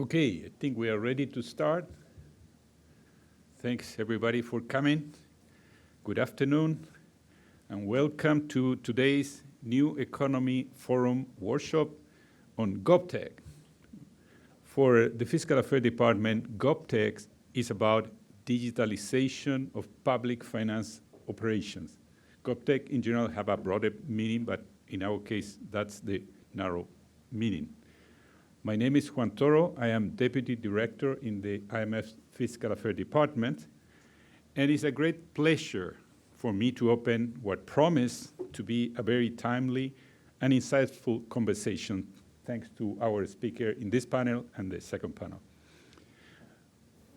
Okay, I think we are ready to start. Thanks everybody for coming. Good afternoon and welcome to today's New Economy Forum workshop on GovTech. For the Fiscal Affairs Department, GovTech is about digitalization of public finance operations. GovTech in general have a broader meaning, but in our case, that's the narrow meaning. My name is Juan Toro. I am Deputy Director in the IMF Fiscal Affairs Department, and it's a great pleasure for me to open what promised to be a very timely and insightful conversation, thanks to our speaker in this panel and the second panel.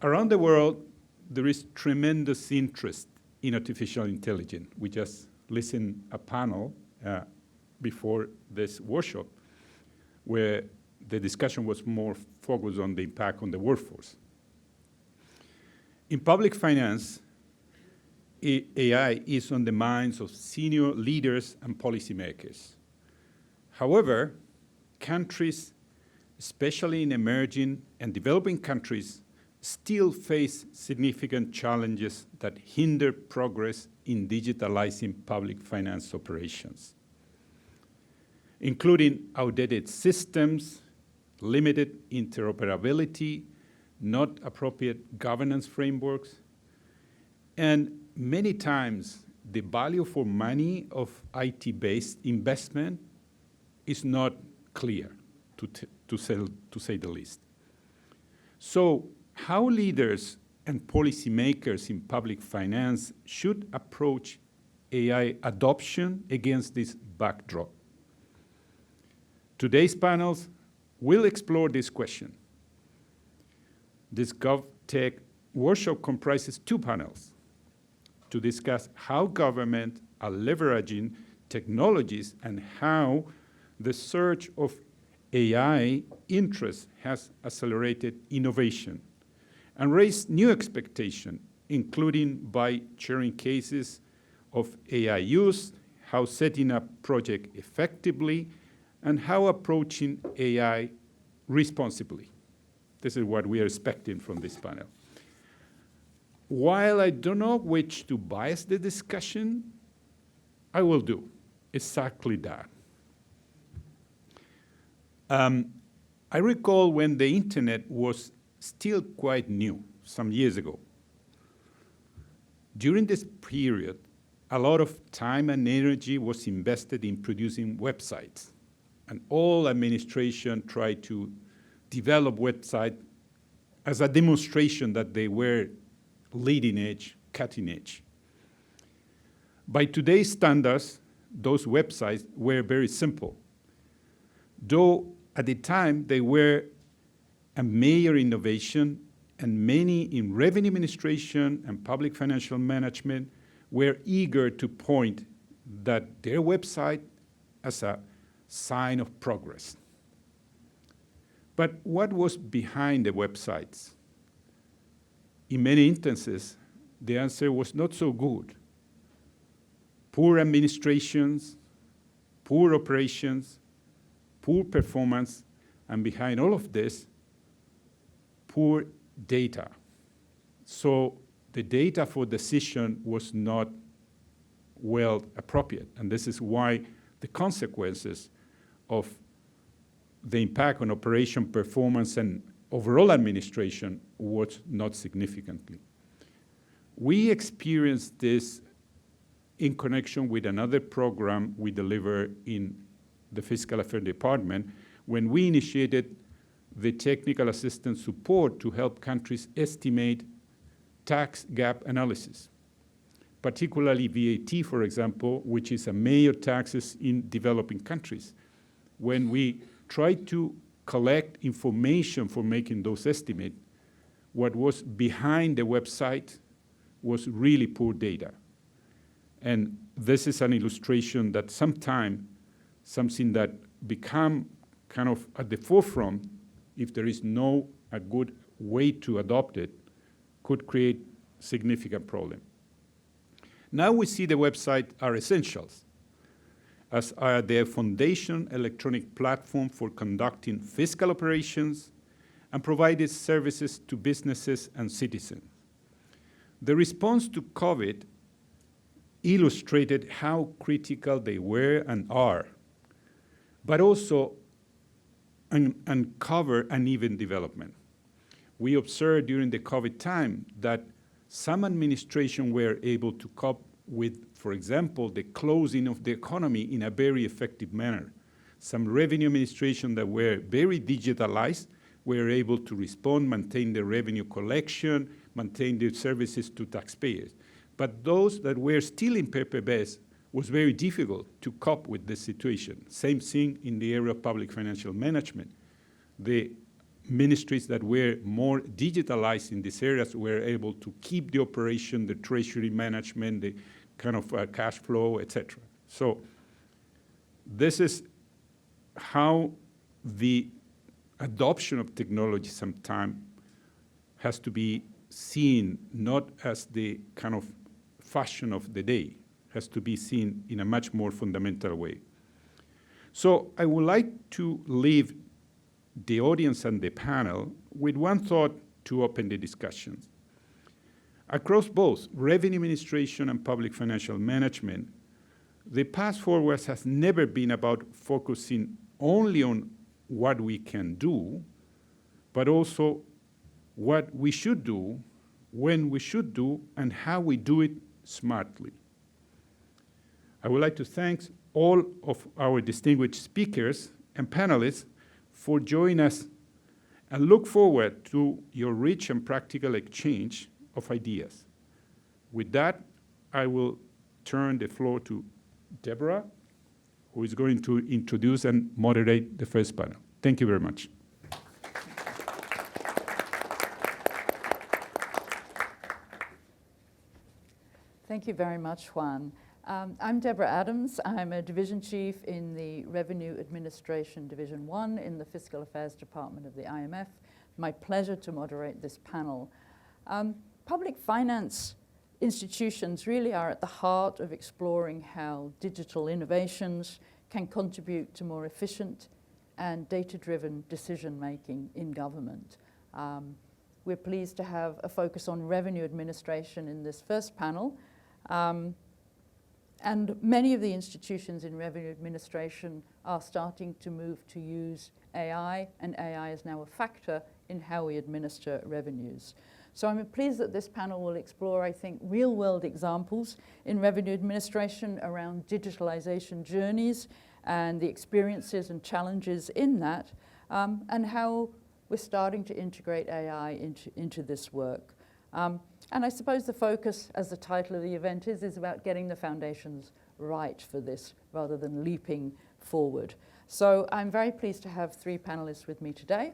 Around the world, there is tremendous interest in artificial intelligence. We just listened a panel before this workshop where the discussion was more focused on the impact on the workforce. In public finance, AI is on the minds of senior leaders and policymakers. However, countries, especially in emerging and developing countries, still face significant challenges that hinder progress in digitalizing public finance operations, including outdated systems, limited interoperability, not appropriate governance frameworks, and many times the value for money of IT-based investment is not clear, to say the least. So how leaders and policymakers in public finance should approach AI adoption against this backdrop? Today's panels will explore this question. This GovTech workshop comprises two panels to discuss how governments are leveraging technologies and how the surge of AI interest has accelerated innovation and raised new expectations, including by sharing cases of AI use, how setting up projects effectively, and how approaching AI responsibly. This is what we are expecting from this panel. While I don't know which to bias the discussion, I will do exactly that. I recall when the internet was still quite new, some years ago. During this period, a lot of time and energy was invested in producing websites. And all administration tried to develop websites as a demonstration that they were leading edge, cutting edge. By today's standards, those websites were very simple. Though at the time they were a major innovation, and many in revenue administration and public financial management were eager to point that their website as a sign of progress. But what was behind the websites? In many instances, the answer was not so good. Poor administrations, poor operations, poor performance, and behind all of this, poor data. So the data for decision was not well appropriate, and this is why the consequences of the impact on operation performance and overall administration was not significantly. We experienced this in connection with another program we deliver in the Fiscal Affairs Department when we initiated the technical assistance support to help countries estimate tax gap analysis, particularly VAT, for example, which is a major taxes in developing countries. When we tried to collect information for making those estimates, what was behind the website was really poor data. And this is an illustration that sometimes something that become kind of at the forefront, if there is no a good way to adopt it, could create significant problem. Now we see the website are essentials, as are their foundation electronic platform for conducting fiscal operations and provided services to businesses and citizens. The response to COVID illustrated how critical they were and are, but also uncover uneven development. We observed during the COVID time that some administrations were able to cope with, for example, the closing of the economy in a very effective manner. Some revenue administrations that were very digitalized were able to respond, maintain the revenue collection, maintain the services to taxpayers. But those that were still in paper-based was very difficult to cope with the situation. Same thing in the area of public financial management. The ministries that were more digitalized in these areas were able to keep the operation, the treasury management, the kind of cash flow, etc. So this is how the adoption of technology sometimes has to be seen not as the kind of fashion of the day, has to be seen in a much more fundamental way. So I would like to leave the audience and the panel with one thought to open the discussions. Across both revenue administration and public financial management, the path forward has never been about focusing only on what we can do, but also what we should do, when we should do, and how we do it smartly. I would like to thank all of our distinguished speakers and panelists for joining us and look forward to your rich and practical exchange of ideas. With that, I will turn the floor to Deborah, who is going to introduce and moderate the first panel. Thank you very much. Thank you very much, Juan. I'm Deborah Adams. I'm a division chief in the Revenue Administration Division 1 in the Fiscal Affairs Department of the IMF. My pleasure to moderate this panel. Public finance institutions really are at the heart of exploring how digital innovations can contribute to more efficient and data-driven decision-making in government. We're pleased to have a focus on revenue administration in this first panel. And many of the institutions in revenue administration are starting to move to use AI, and AI is now a factor in how we administer revenues. So I'm pleased that this panel will explore, I think, real-world examples in revenue administration around digitalization journeys and the experiences and challenges in that, and how we're starting to integrate AI into this work. And I suppose the focus, as the title of the event is about getting the foundations right for this rather than leaping forward. So I'm very pleased to have three panelists with me today.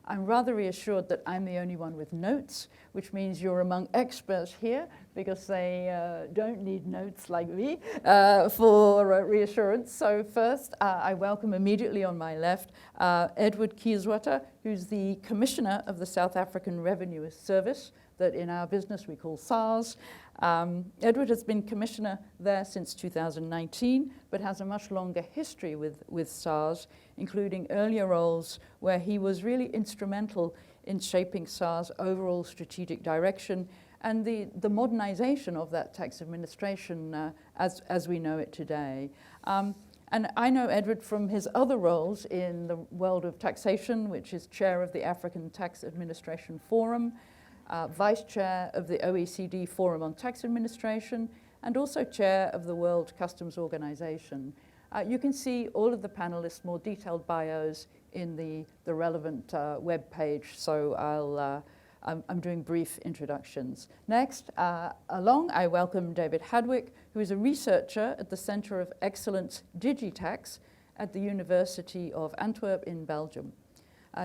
I'm rather reassured that I'm the only one with notes, which means you're among experts here because they don't need notes like me for reassurance. So first, I welcome immediately on my left Edward Kieswetter, who's the Commissioner of the South African Revenue Service, that in our business we call SARS. Edward has been commissioner there since 2019, but has a much longer history with SARS, including earlier roles where he was really instrumental in shaping SARS' overall strategic direction and the modernization of that tax administration as we know it today. And I know Edward from his other roles in the world of taxation, which is chair of the African Tax Administration Forum, Vice Chair of the OECD Forum on Tax Administration, and also Chair of the World Customs Organization. You can see all of the panelists' more detailed bios in the relevant web page, so I'm doing brief introductions. Next, along, I welcome David Hadwick, who is a researcher at the Center of Excellence Digitax at the University of Antwerp in Belgium.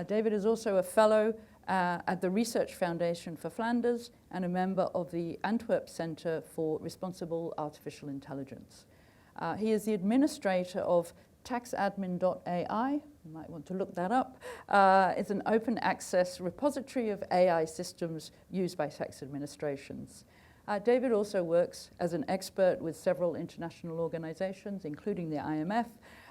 David is also a fellow at the Research Foundation for Flanders and a member of the Antwerp Center for Responsible Artificial Intelligence. He is the administrator of taxadmin.ai. You might want to look that up. It's an open access repository of AI systems used by tax administrations. David also works as an expert with several international organizations, including the IMF,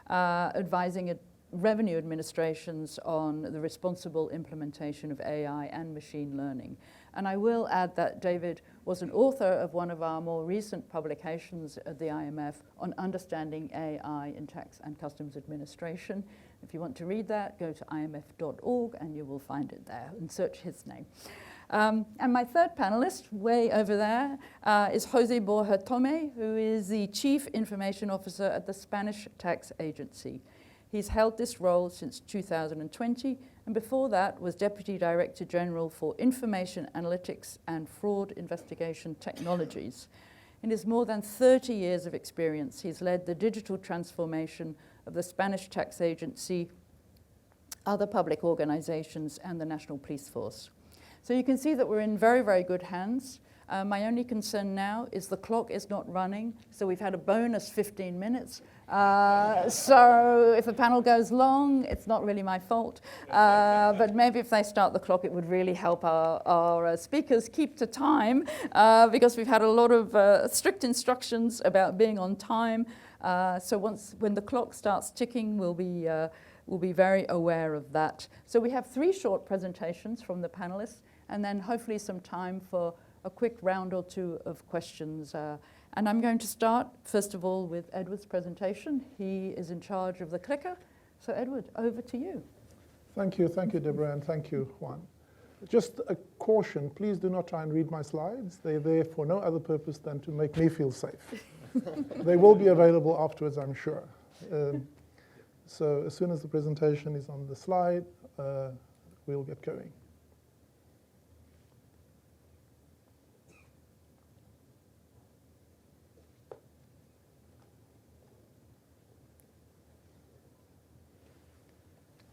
advising revenue administrations on the responsible implementation of AI and machine learning. And I will add that David was an author of one of our more recent publications at the IMF on understanding AI in tax and customs administration. If you want to read that, go to imf.org and you will find it there and search his name. And my third panelist, way over there, is Jose Borja Tome, who is the Chief Information Officer at the Spanish Tax Agency. He's held this role since 2020, and before that was Deputy Director General for Information Analytics and Fraud Investigation Technologies. In his more than 30 years of experience, he's led the digital transformation of the Spanish Tax Agency, other public organizations, and the National Police Force. So you can see that we're in very, very good hands. My only concern now is the clock is not running, so we've had a bonus 15 minutes. So if the panel goes long, it's not really my fault. But maybe if they start the clock, it would really help our speakers keep to time, because we've had a lot of strict instructions about being on time. So when the clock starts ticking, we'll be very aware of that. So we have 3 short presentations from the panelists, and then hopefully some time for a quick round or 2 of questions. And I'm going to start, first of all, with Edward's presentation. He is in charge of the clicker. So Edward, over to you. Thank you, Deborah, and thank you, Juan. Just a caution, please do not try and read my slides. They're there for no other purpose than to make me feel safe. They will be available afterwards, I'm sure. So as soon as the presentation is on the slide, we'll get going.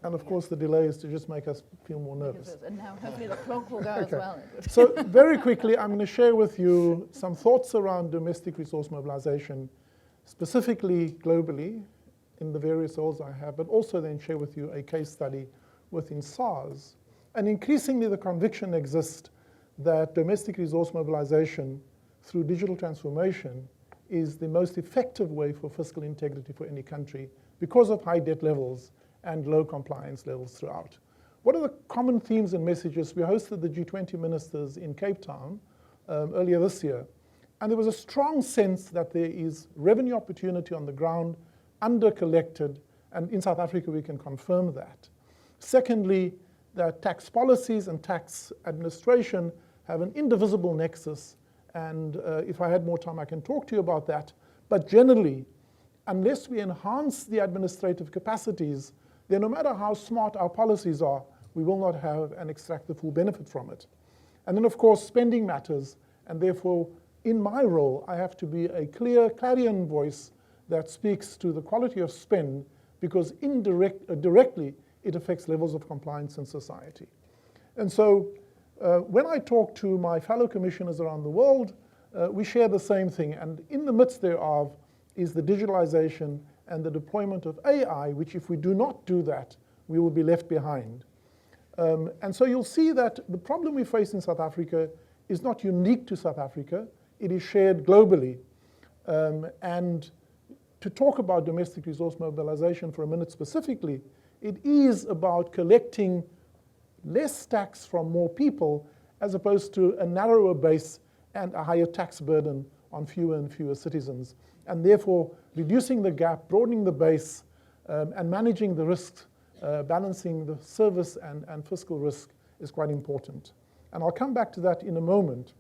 And of course, the delay is to just make us feel more nervous. And now hopefully the clock will go as well. So very quickly, I'm going to share with you some thoughts around domestic resource mobilization, specifically globally, in the various roles I have, but also then share with you a case study within SARS. And increasingly, the conviction exists that domestic resource mobilization through digital transformation is the most effective way for fiscal integrity for any country because of high debt levels and low compliance levels throughout. What are the common themes and messages? We hosted the G20 ministers in Cape Town earlier this year, and there was a strong sense that there is revenue opportunity on the ground, under-collected, and in South Africa we can confirm that. Secondly, that tax policies and tax administration have an indivisible nexus, and if I had more time I can talk to you about that. But generally, unless we enhance the administrative capacities, then no matter how smart our policies are, we will not have and extract the full benefit from it. And then, of course, spending matters, and therefore, in my role, I have to be a clear clarion voice that speaks to the quality of spend, because directly, it affects levels of compliance in society. And so, when I talk to my fellow commissioners around the world, we share the same thing, and in the midst thereof is the digitalization and the deployment of AI, which if we do not do that, we will be left behind. And so you'll see that the problem we face in South Africa is not unique to South Africa. It is shared globally. And to talk about domestic resource mobilization for a minute specifically, it is about collecting less tax from more people as opposed to a narrower base and a higher tax burden on fewer and fewer citizens. And therefore, reducing the gap, broadening the base, and managing the risks, balancing the service and fiscal risk is quite important. And I'll come back to that in a moment.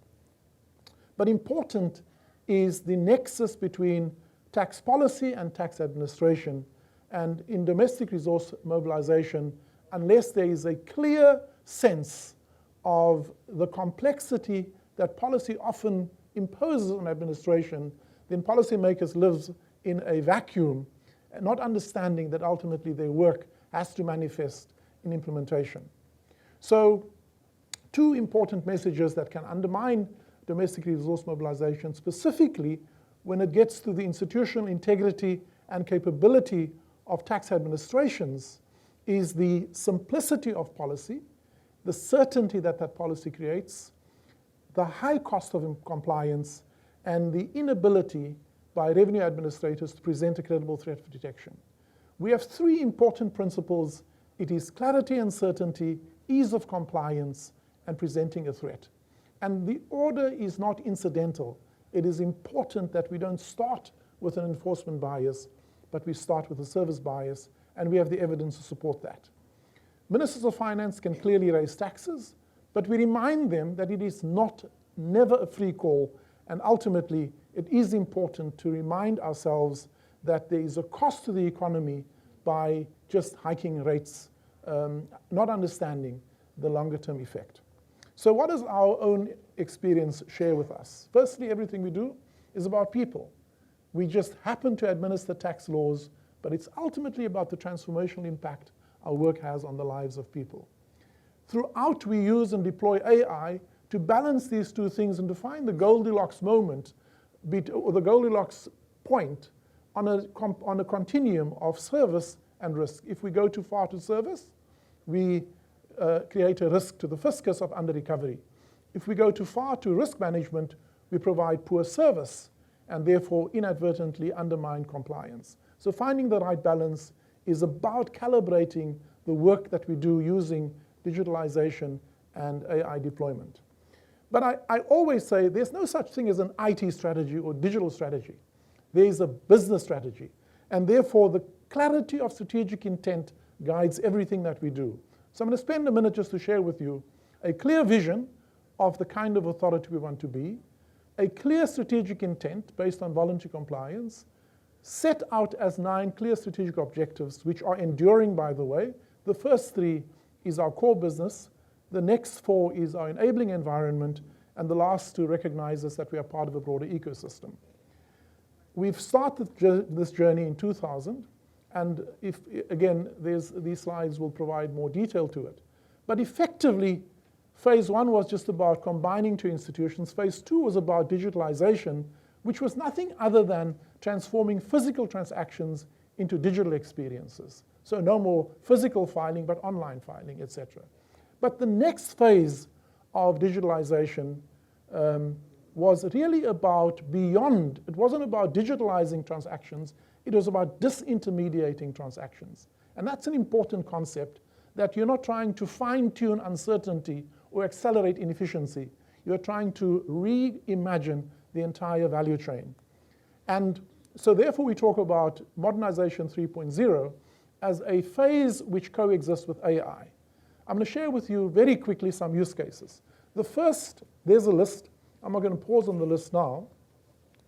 But important is the nexus between tax policy and tax administration. And in domestic resource mobilization, unless there is a clear sense of the complexity that policy often imposes on administration, then policymakers live in a vacuum, not understanding that ultimately their work has to manifest in implementation. So 2 important messages that can undermine domestic resource mobilization, specifically when it gets to the institutional integrity and capability of tax administrations, is the simplicity of policy, the certainty that that policy creates, the high cost of compliance, and the inability by revenue administrators to present a credible threat for detection. we have three important principles. It is clarity and certainty, ease of compliance, and presenting a threat. And the order is not incidental. It is important that we don't start with an enforcement bias, but we start with a service bias, and we have the evidence to support that. Ministers of Finance can clearly raise taxes, but we remind them that it is never a free call, and ultimately it is important to remind ourselves that there is a cost to the economy by just hiking rates, not understanding the longer term effect. So what does our own experience share with us? Firstly, everything we do is about people. We just happen to administer tax laws, but it's ultimately about the transformational impact our work has on the lives of people. Throughout, we use and deploy AI to balance these two things and to find the Goldilocks moment, or the Goldilocks point on a continuum of service and risk. If we go too far to service, we create a risk to the fiscus of under-recovery. If we go too far to risk management, we provide poor service and therefore inadvertently undermine compliance. So finding the right balance is about calibrating the work that we do using digitalization and AI deployment. But I always say there's no such thing as an IT strategy or digital strategy. There is a business strategy. And therefore, the clarity of strategic intent guides everything that we do. So I'm going to spend a minute just to share with you a clear vision of the kind of authority we want to be, a clear strategic intent based on voluntary compliance, set out as 9 clear strategic objectives, which are enduring, by the way. The first 3 is our core business. The next 4 is our enabling environment. And the last 2 recognizes that we are part of a broader ecosystem. We've started this journey in 2000. And again, these slides will provide more detail to it. But effectively, phase 1 was just about combining 2 institutions. Phase 2 was about digitalization, which was nothing other than transforming physical transactions into digital experiences. So no more physical filing, but online filing, etc. But the next phase of digitalization was really about beyond. It wasn't about digitalizing transactions. It was about disintermediating transactions. And that's an important concept, that you're not trying to fine-tune uncertainty or accelerate inefficiency. You're trying to reimagine the entire value chain. And so therefore we talk about modernization 3.0 as a phase which coexists with AI. I'm going to share with you very quickly some use cases. The first, there's a list. I'm not going to pause on the list now,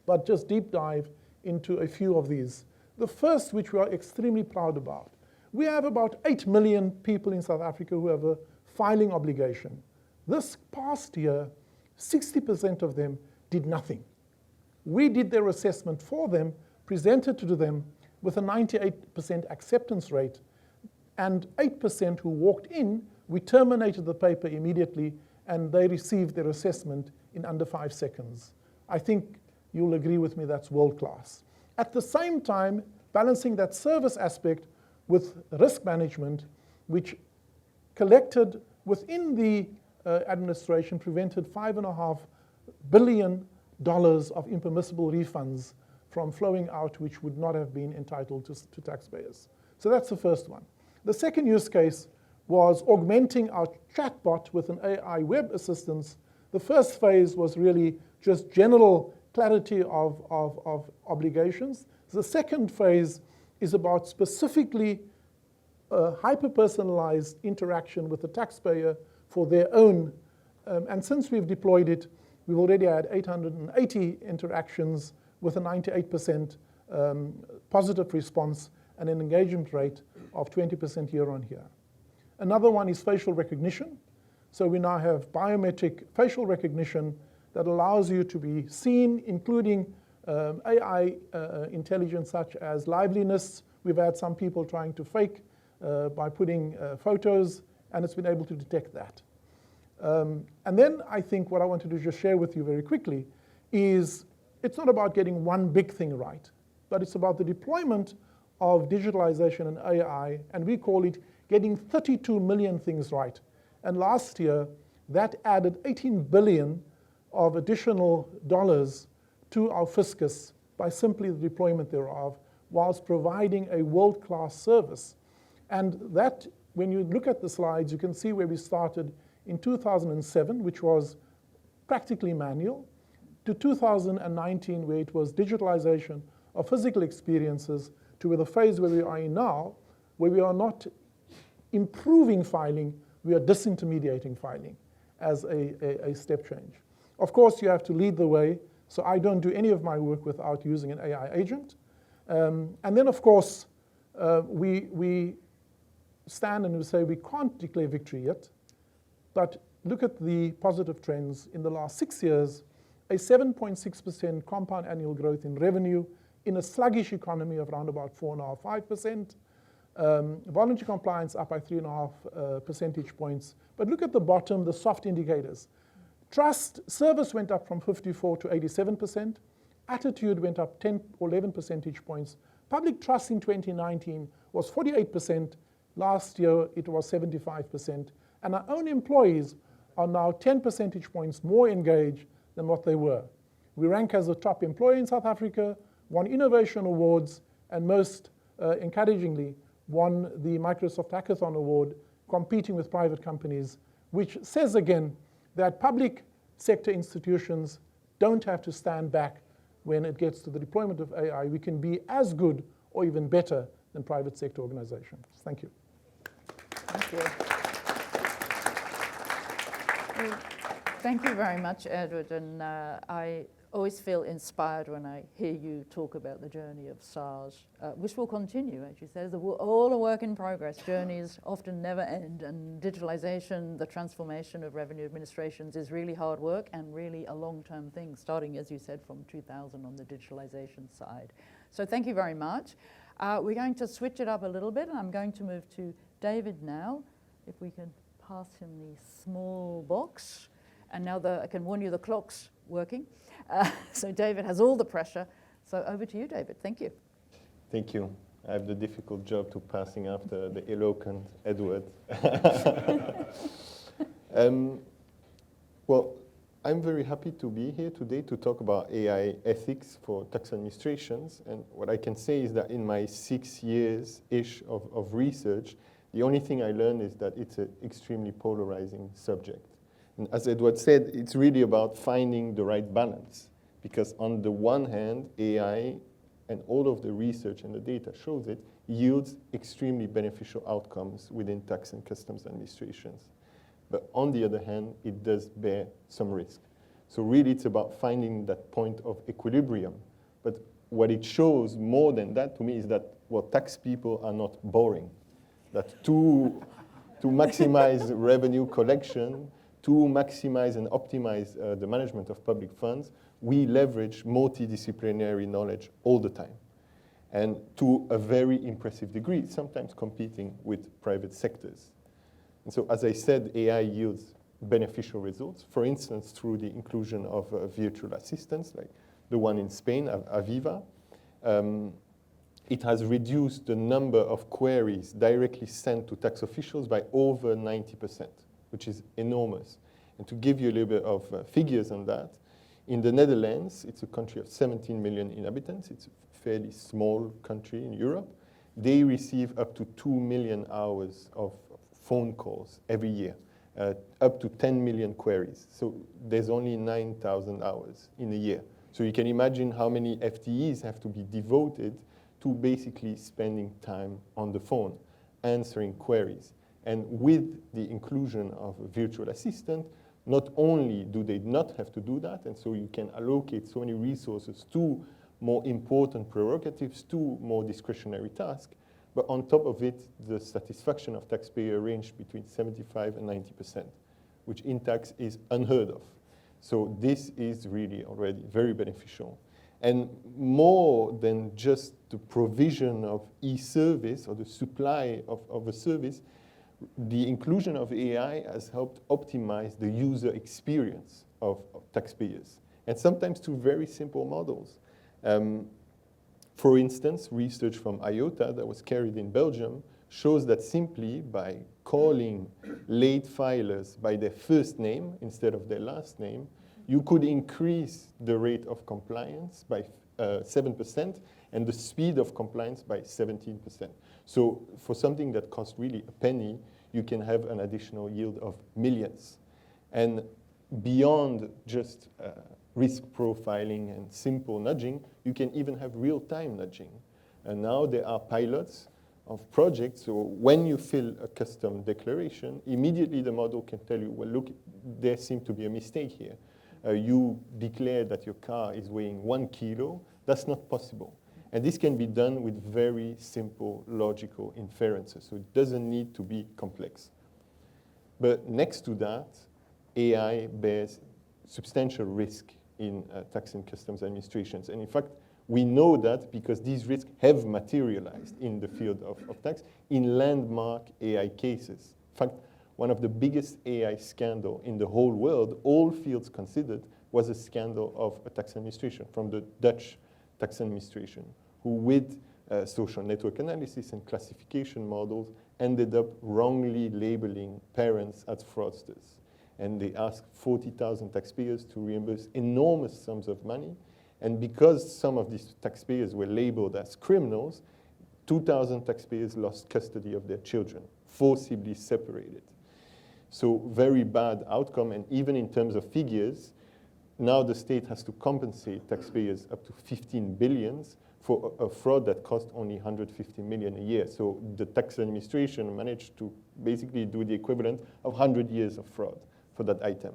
but just deep dive into a few of these. The first, which we are extremely proud about. We have about 8 million people in South Africa who have a filing obligation. This past year, 60% of them did nothing. We did their assessment for them, presented to them with a 98% acceptance rate, and 8% who walked in, we terminated the paper immediately, and they received their assessment in under 5 seconds. I think you'll agree with me that's world class. At the same time, balancing that service aspect with risk management, which collected within the administration, prevented $5.5 billion of impermissible refunds from flowing out, which would not have been entitled to taxpayers. So that's the first one. The second use case was augmenting our chatbot with an AI web assistance. The first phase was really just general clarity of obligations. The second phase is about specifically hyper-personalized interaction with the taxpayer for their own. And since we've deployed it, we've already had 880 interactions with a 98% positive response and an engagement rate of 20% year on year. Another one is facial recognition. So we now have biometric facial recognition that allows you to be seen, including AI intelligence such as liveliness. We've had some people trying to fake by putting photos, and it's been able to detect that. And then I think what I wanted to just share with you very quickly is it's not about getting one big thing right, but it's about the deployment of digitalization and AI, and we call it getting 32 million things right. And last year, that added 18 billion of additional dollars to our fiscus by simply the deployment thereof, whilst providing a world-class service. And that, when you look at the slides, you can see where we started in 2007, which was practically manual, to 2019, where it was digitalization of physical experiences, to where the phase where we are in now, where we are not improving filing, we are disintermediating filing as a step change. Of course, you have to lead the way, so I don't do any of my work without using an AI agent. And then, of course, we stand and we say we can't declare victory yet, but look at the positive trends. In the last 6 years, a 7.6% compound annual growth in revenue in a sluggish economy of around about 4.5%, 5%. Voluntary compliance up by 3.5 percentage points. But look at the bottom, the soft indicators. Trust service went up from 54 to 87%. Attitude went up 10 or 11 percentage points. Public trust in 2019 was 48%. Last year, it was 75%. And our own employees are now 10 percentage points more engaged than what they were. We rank as a top employer in South Africa, won innovation awards, and most encouragingly, won the Microsoft Hackathon Award, competing with private companies, which says again that public sector institutions don't have to stand back when it gets to the deployment of AI. We can be as good or even better than private sector organizations. Thank you. Thank you. Well, thank you very much, Edward. And I always feel inspired when I hear you talk about the journey of SARS, which will continue, as you said. All a work in progress. Journeys often never end, and digitalization, the transformation of revenue administrations, is really hard work and really a long-term thing, starting, as you said, from 2000 on the digitalization side. So thank you very much. We're going to switch it up a little bit, and I'm going to move to David now, if we can pass him the small box. And now I can warn you, the clock's working. So David has all the pressure. So over to you, David. Thank you. Thank you. I have the difficult job to passing after the eloquent Edward. Well, I'm very happy to be here today to talk about AI ethics for tax administrations. And what I can say is that in my 6 years-ish of research, the only thing I learned is that it's an extremely polarizing subject. And as Edward said, it's really about finding the right balance. Because on the one hand, AI and all of the research and the data shows it, yields extremely beneficial outcomes within tax and customs administrations. But on the other hand, it does bear some risk. So really, it's about finding that point of equilibrium. But what it shows more than that to me is that, well, tax people are not boring. That to maximize revenue collection, to maximize and optimize the management of public funds, we leverage multidisciplinary knowledge all the time. And to a very impressive degree, sometimes competing with private sectors. And so, as I said, AI yields beneficial results, for instance, through the inclusion of virtual assistants, like the one in Spain, Aviva. It has reduced the number of queries directly sent to tax officials by over 90%, which is enormous. And to give you a little bit of figures on that, in the Netherlands, it's a country of 17 million inhabitants. It's a fairly small country in Europe. They receive up to 2 million hours of phone calls every year, up to 10 million queries. So there's only 9,000 hours in a year. So you can imagine how many FTEs have to be devoted to basically spending time on the phone, answering queries. And with the inclusion of a virtual assistant, not only do they not have to do that, and so you can allocate so many resources to more important prerogatives, to more discretionary tasks, but on top of it, the satisfaction of taxpayer range between 75 and 90%, which in tax is unheard of. So this is really already very beneficial. And more than just the provision of e-service or the supply of a service, the inclusion of AI has helped optimize the user experience of taxpayers. And sometimes through very simple models. For instance, research from IOTA that was carried in Belgium shows that simply by calling late filers by their first name instead of their last name, you could increase the rate of compliance by 7% and the speed of compliance by 17%. So for something that costs really a penny, you can have an additional yield of millions. And beyond just risk profiling and simple nudging, you can even have real-time nudging. And now there are pilots of projects, so when you fill a custom declaration, immediately the model can tell you, well, look, there seems to be a mistake here. You declare that your car is weighing 1 kilo. That's not possible. And this can be done with very simple logical inferences, so it doesn't need to be complex. But next to that, AI bears substantial risk in tax and customs administrations. And in fact, we know that because these risks have materialized in the field of tax in landmark AI cases. In fact, one of the biggest AI scandals in the whole world, all fields considered, was a scandal of a tax administration from the Dutch tax administration, who with social network analysis and classification models ended up wrongly labeling parents as fraudsters. And they asked 40,000 taxpayers to reimburse enormous sums of money. And because some of these taxpayers were labeled as criminals, 2,000 taxpayers lost custody of their children, forcibly separated. So very bad outcome, and even in terms of figures, now the state has to compensate taxpayers up to 15 billion for a fraud that cost only 150 million a year. So the tax administration managed to basically do the equivalent of 100 years of fraud for that item.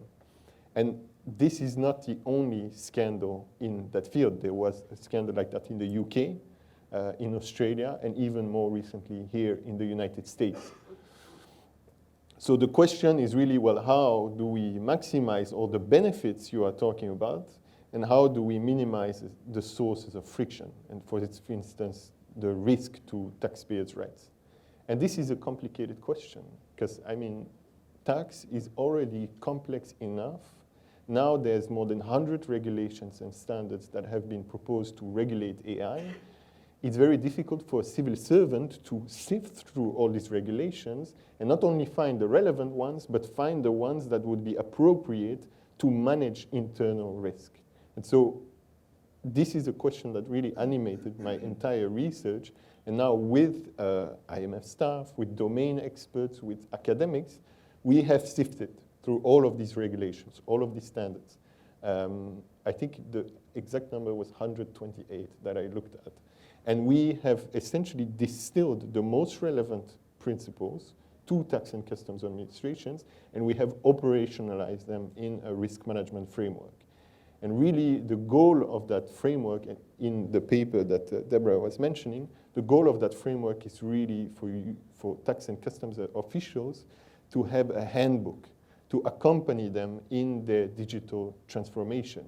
And this is not the only scandal in that field. There was a scandal like that in the UK, in Australia, and even more recently here in the United States. So the question is really, well, how do we maximize all the benefits you are talking about, and how do we minimize the sources of friction, and for instance, the risk to taxpayers' rights? And this is a complicated question, because, I mean, tax is already complex enough. Now there's more than 100 regulations and standards that have been proposed to regulate AI. It's very difficult for a civil servant to sift through all these regulations and not only find the relevant ones, but find the ones that would be appropriate to manage internal risk. And so this is a question that really animated my entire research. And now with IMF staff, with domain experts, with academics, we have sifted through all of these regulations, all of these standards. I think the exact number was 128 that I looked at. And we have essentially distilled the most relevant principles to tax and customs administrations, and we have operationalized them in a risk management framework. And really, the goal of that framework, in the paper that Deborah was mentioning, the goal of that framework is really for tax and customs officials to have a handbook to accompany them in their digital transformation.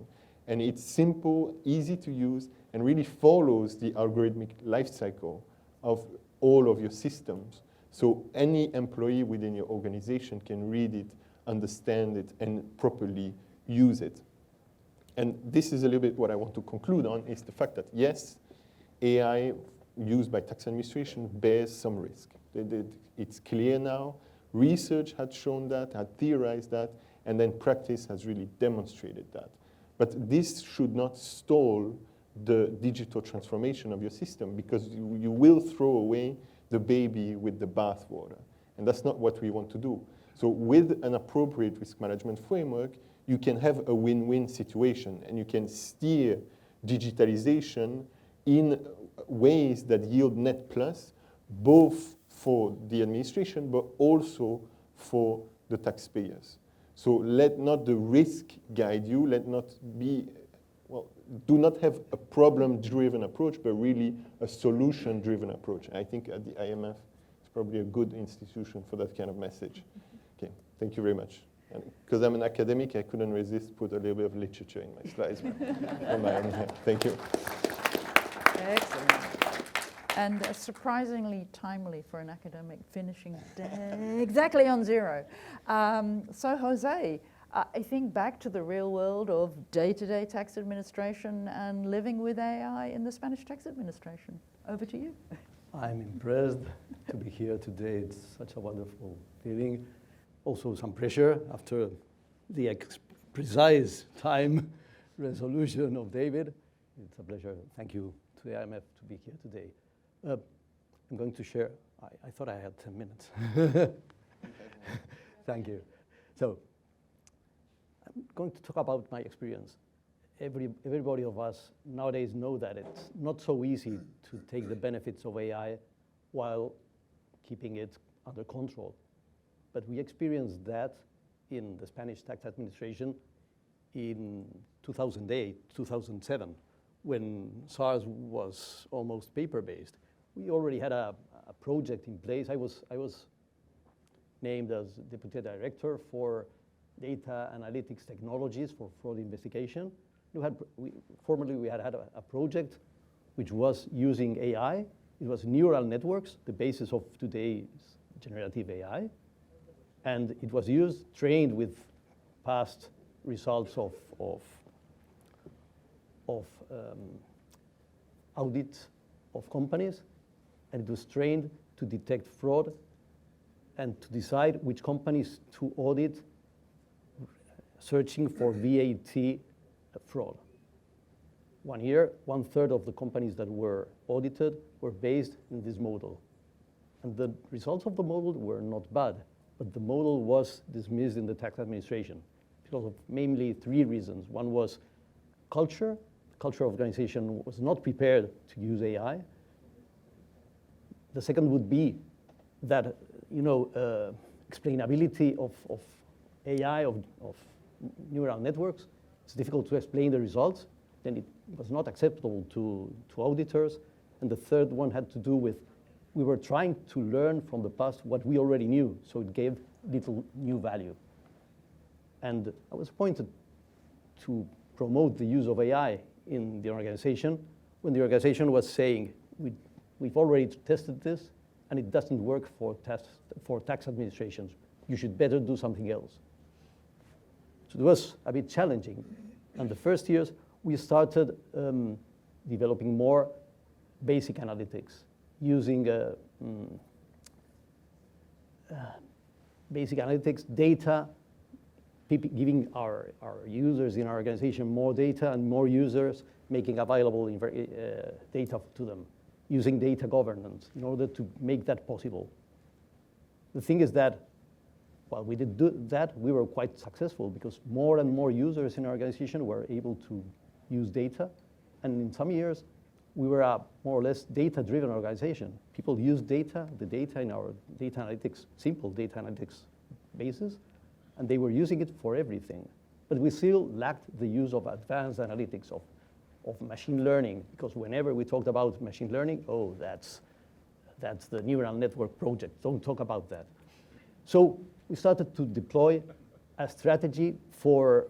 And it's simple, easy to use, and really follows the algorithmic life cycle of all of your systems. So any employee within your organization can read it, understand it, and properly use it. And this is a little bit what I want to conclude on, is the fact that, yes, AI used by tax administration bears some risk. It's clear now. Research had shown that, had theorized that, and then practice has really demonstrated that. But this should not stall the digital transformation of your system, because you will throw away the baby with the bathwater. And that's not what we want to do. So with an appropriate risk management framework, you can have a win-win situation, and you can steer digitalization in ways that yield net plus, both for the administration, but also for the taxpayers. So let not the risk guide you, let not be, well, do not have a problem-driven approach, but really a solution-driven approach. And I think at the IMF, it's probably a good institution for that kind of message. Okay, thank you very much. And because I'm an academic, I couldn't resist put a little bit of literature in my slides. Thank you. Excellent. And surprisingly timely for an academic, finishing exactly on zero. So Jose, I think back to the real world of day-to-day tax administration and living with AI in the Spanish tax administration. Over to you. I'm impressed to be here today. It's such a wonderful feeling. Also some pressure after the precise time resolution of David. It's a pleasure. Thank you to the IMF to be here today. I'm going to share, I thought I had 10 minutes. Thank you. So I'm going to talk about my experience. Everybody of us nowadays know that it's not so easy to take the benefits of AI while keeping it under control. But we experienced that in the Spanish tax administration in 2008, 2007, when SARS was almost paper-based. We already had a project in place. I was named as Deputy Director for Data Analytics Technologies for Fraud Investigation. Formerly we had a project which was using AI. It was neural networks, the basis of today's generative AI. And it was trained with past results of audit of companies, and it was trained to detect fraud and to decide which companies to audit, searching for VAT fraud. 1 year, 1/3 of the companies that were audited were based in this model. And the results of the model were not bad, but the model was dismissed in the tax administration because of mainly 3 reasons. One was culture. The culture of organization was not prepared to use AI. The second would be that, explainability of AI, of neural networks. It's difficult to explain the results. Then it was not acceptable to auditors. And the third one had to do with we were trying to learn from the past what we already knew, so it gave little new value. And I was appointed to promote the use of AI in the organization when the organization was saying, we've already tested this and it doesn't work for tax administrations. You should better do something else. So it was a bit challenging. And the first years, we started developing more basic analytics, using basic analytics data, giving our users in our organization more data and more users, making available data to them, using data governance in order to make that possible. The thing is that while we did do that, we were quite successful because more and more users in our organization were able to use data. And in some years, we were a more or less data-driven organization. People use the data in our data analytics, simple data analytics basis, and they were using it for everything. But we still lacked the use of advanced analytics, of machine learning, because whenever we talked about machine learning, oh, that's the neural network project. Don't talk about that. So we started to deploy a strategy for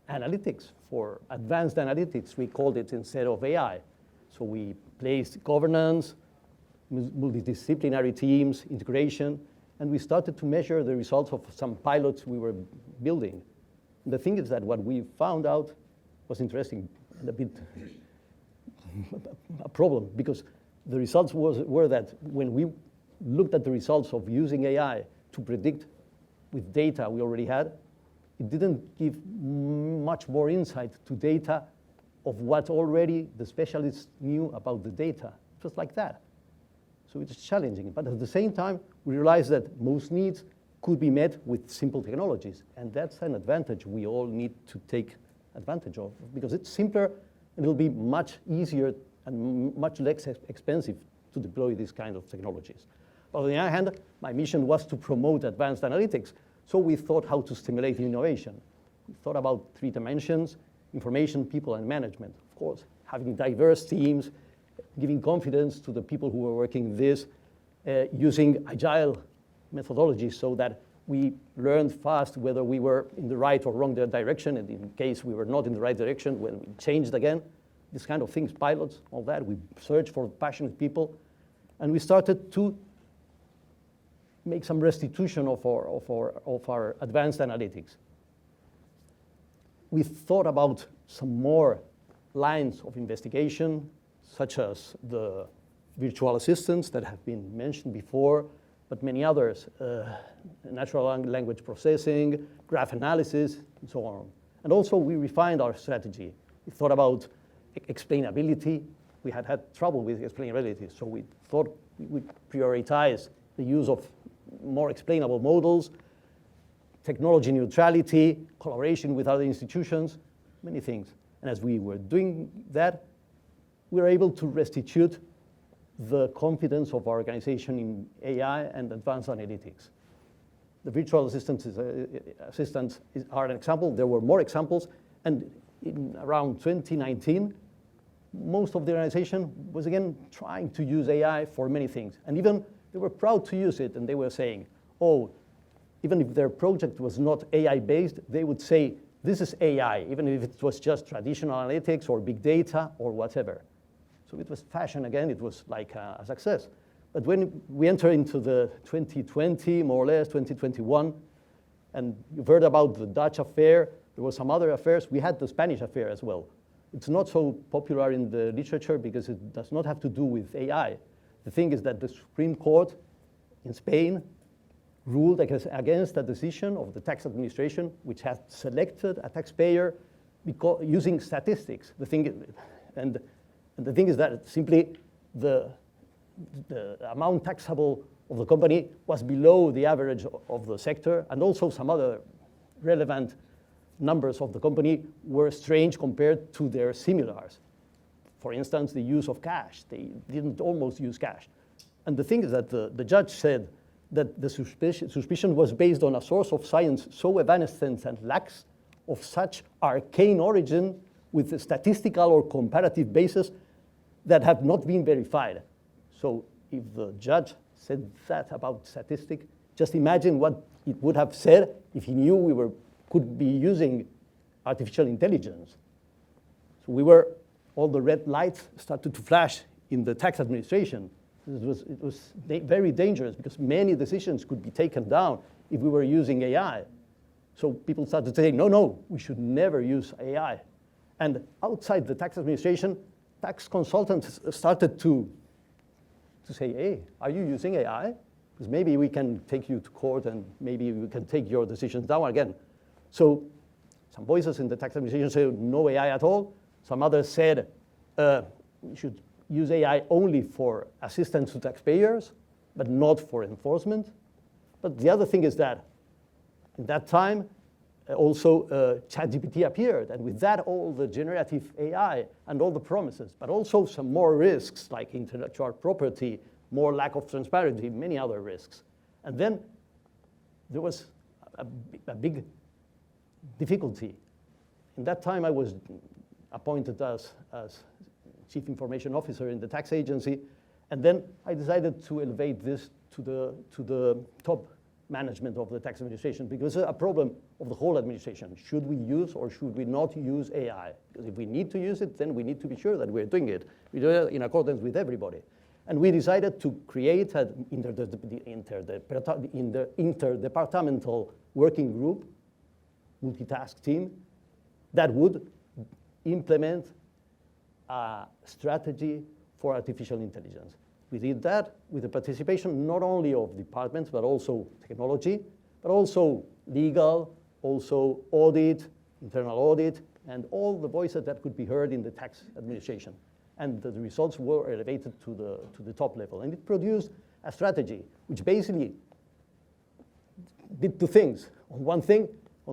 analytics, for advanced analytics, we called it instead of AI. So we placed governance, multidisciplinary teams, integration, and we started to measure the results of some pilots we were building. And the thing is that what we found out was interesting and a bit a problem, because the results were that when we looked at the results of using AI to predict with data we already had, it didn't give much more insight to data of what already the specialists knew about the data. It was like that. So it's challenging. But at the same time, we realized that most needs could be met with simple technologies. And that's an advantage we all need to take advantage of, because it's simpler and it'll be much easier and much less expensive to deploy these kind of technologies. But on the other hand, my mission was to promote advanced analytics. So we thought how to stimulate innovation. We thought about 3 dimensions: information, people, and management. Of course, having diverse teams, giving confidence to the people who were working this, using agile methodologies so that we learned fast whether we were in the right or wrong direction, and in case we were not in the right direction, when we changed again. This kind of things, pilots, all that. We searched for passionate people, and we started to make some restitution of our advanced analytics. We thought about some more lines of investigation, such as the virtual assistants that have been mentioned before, but many others, natural language processing, graph analysis, and so on. And also we refined our strategy. We thought about explainability. We had trouble with explainability, so we thought we would prioritize the use of more explainable models, technology neutrality, collaboration with other institutions, many things. And as we were doing that, we were able to restitute the confidence of our organization in AI and advanced analytics. The virtual assistants are an example. There were more examples. And in around 2019, most of the organization was again trying to use AI for many things. And even they were proud to use it. And they were saying, oh, even if their project was not AI-based, they would say, this is AI, even if it was just traditional analytics or big data or whatever. So it was fashion again. It was like a success. But when we enter into the 2020, more or less, 2021, and you've heard about the Dutch affair, there were some other affairs. We had the Spanish affair as well. It's not so popular in the literature because it does not have to do with AI. The thing is that the Supreme Court in Spain ruled against a decision of the tax administration, which had selected a taxpayer using statistics. The thing is that simply the amount taxable of the company was below the average of the sector, and also some other relevant numbers of the company were strange compared to their similars. For instance, the use of cash. They didn't almost use cash. And the thing is that the judge said that the suspicion was based on a source of science so evanescent and lax of such arcane origin with a statistical or comparative basis that have not been verified. So if the judge said that about statistic, just imagine what it would have said if he knew we could be using artificial intelligence. So all the red lights started to flash in the tax administration. It was very dangerous because many decisions could be taken down if we were using AI. So people started to say, no, we should never use AI. And outside the tax administration, tax consultants started to say, hey, are you using AI? Because maybe we can take you to court and maybe we can take your decisions down again. So some voices in the tax administration said no AI at all. Some others said we should use AI only for assistance to taxpayers, but not for enforcement. But the other thing is that in that time, also ChatGPT appeared, and with that, all the generative AI and all the promises, but also some more risks like intellectual property, more lack of transparency, many other risks. And then there was a big difficulty. In that time, I was appointed as Chief Information Officer in the tax agency, and then I decided to elevate this to the top management of the tax administration because it's a problem of the whole administration. Should we use or should we not use AI? Because if we need to use it, then we need to be sure that we're doing it. We do it in accordance with everybody. And we decided to create an interdepartmental working group, multitask team, that would implement a strategy for artificial intelligence. We did that with the participation not only of departments, but also technology, but also legal, also audit, internal audit, and all the voices that could be heard in the tax administration. And the results were elevated to the top level. And it produced a strategy which basically did two things. On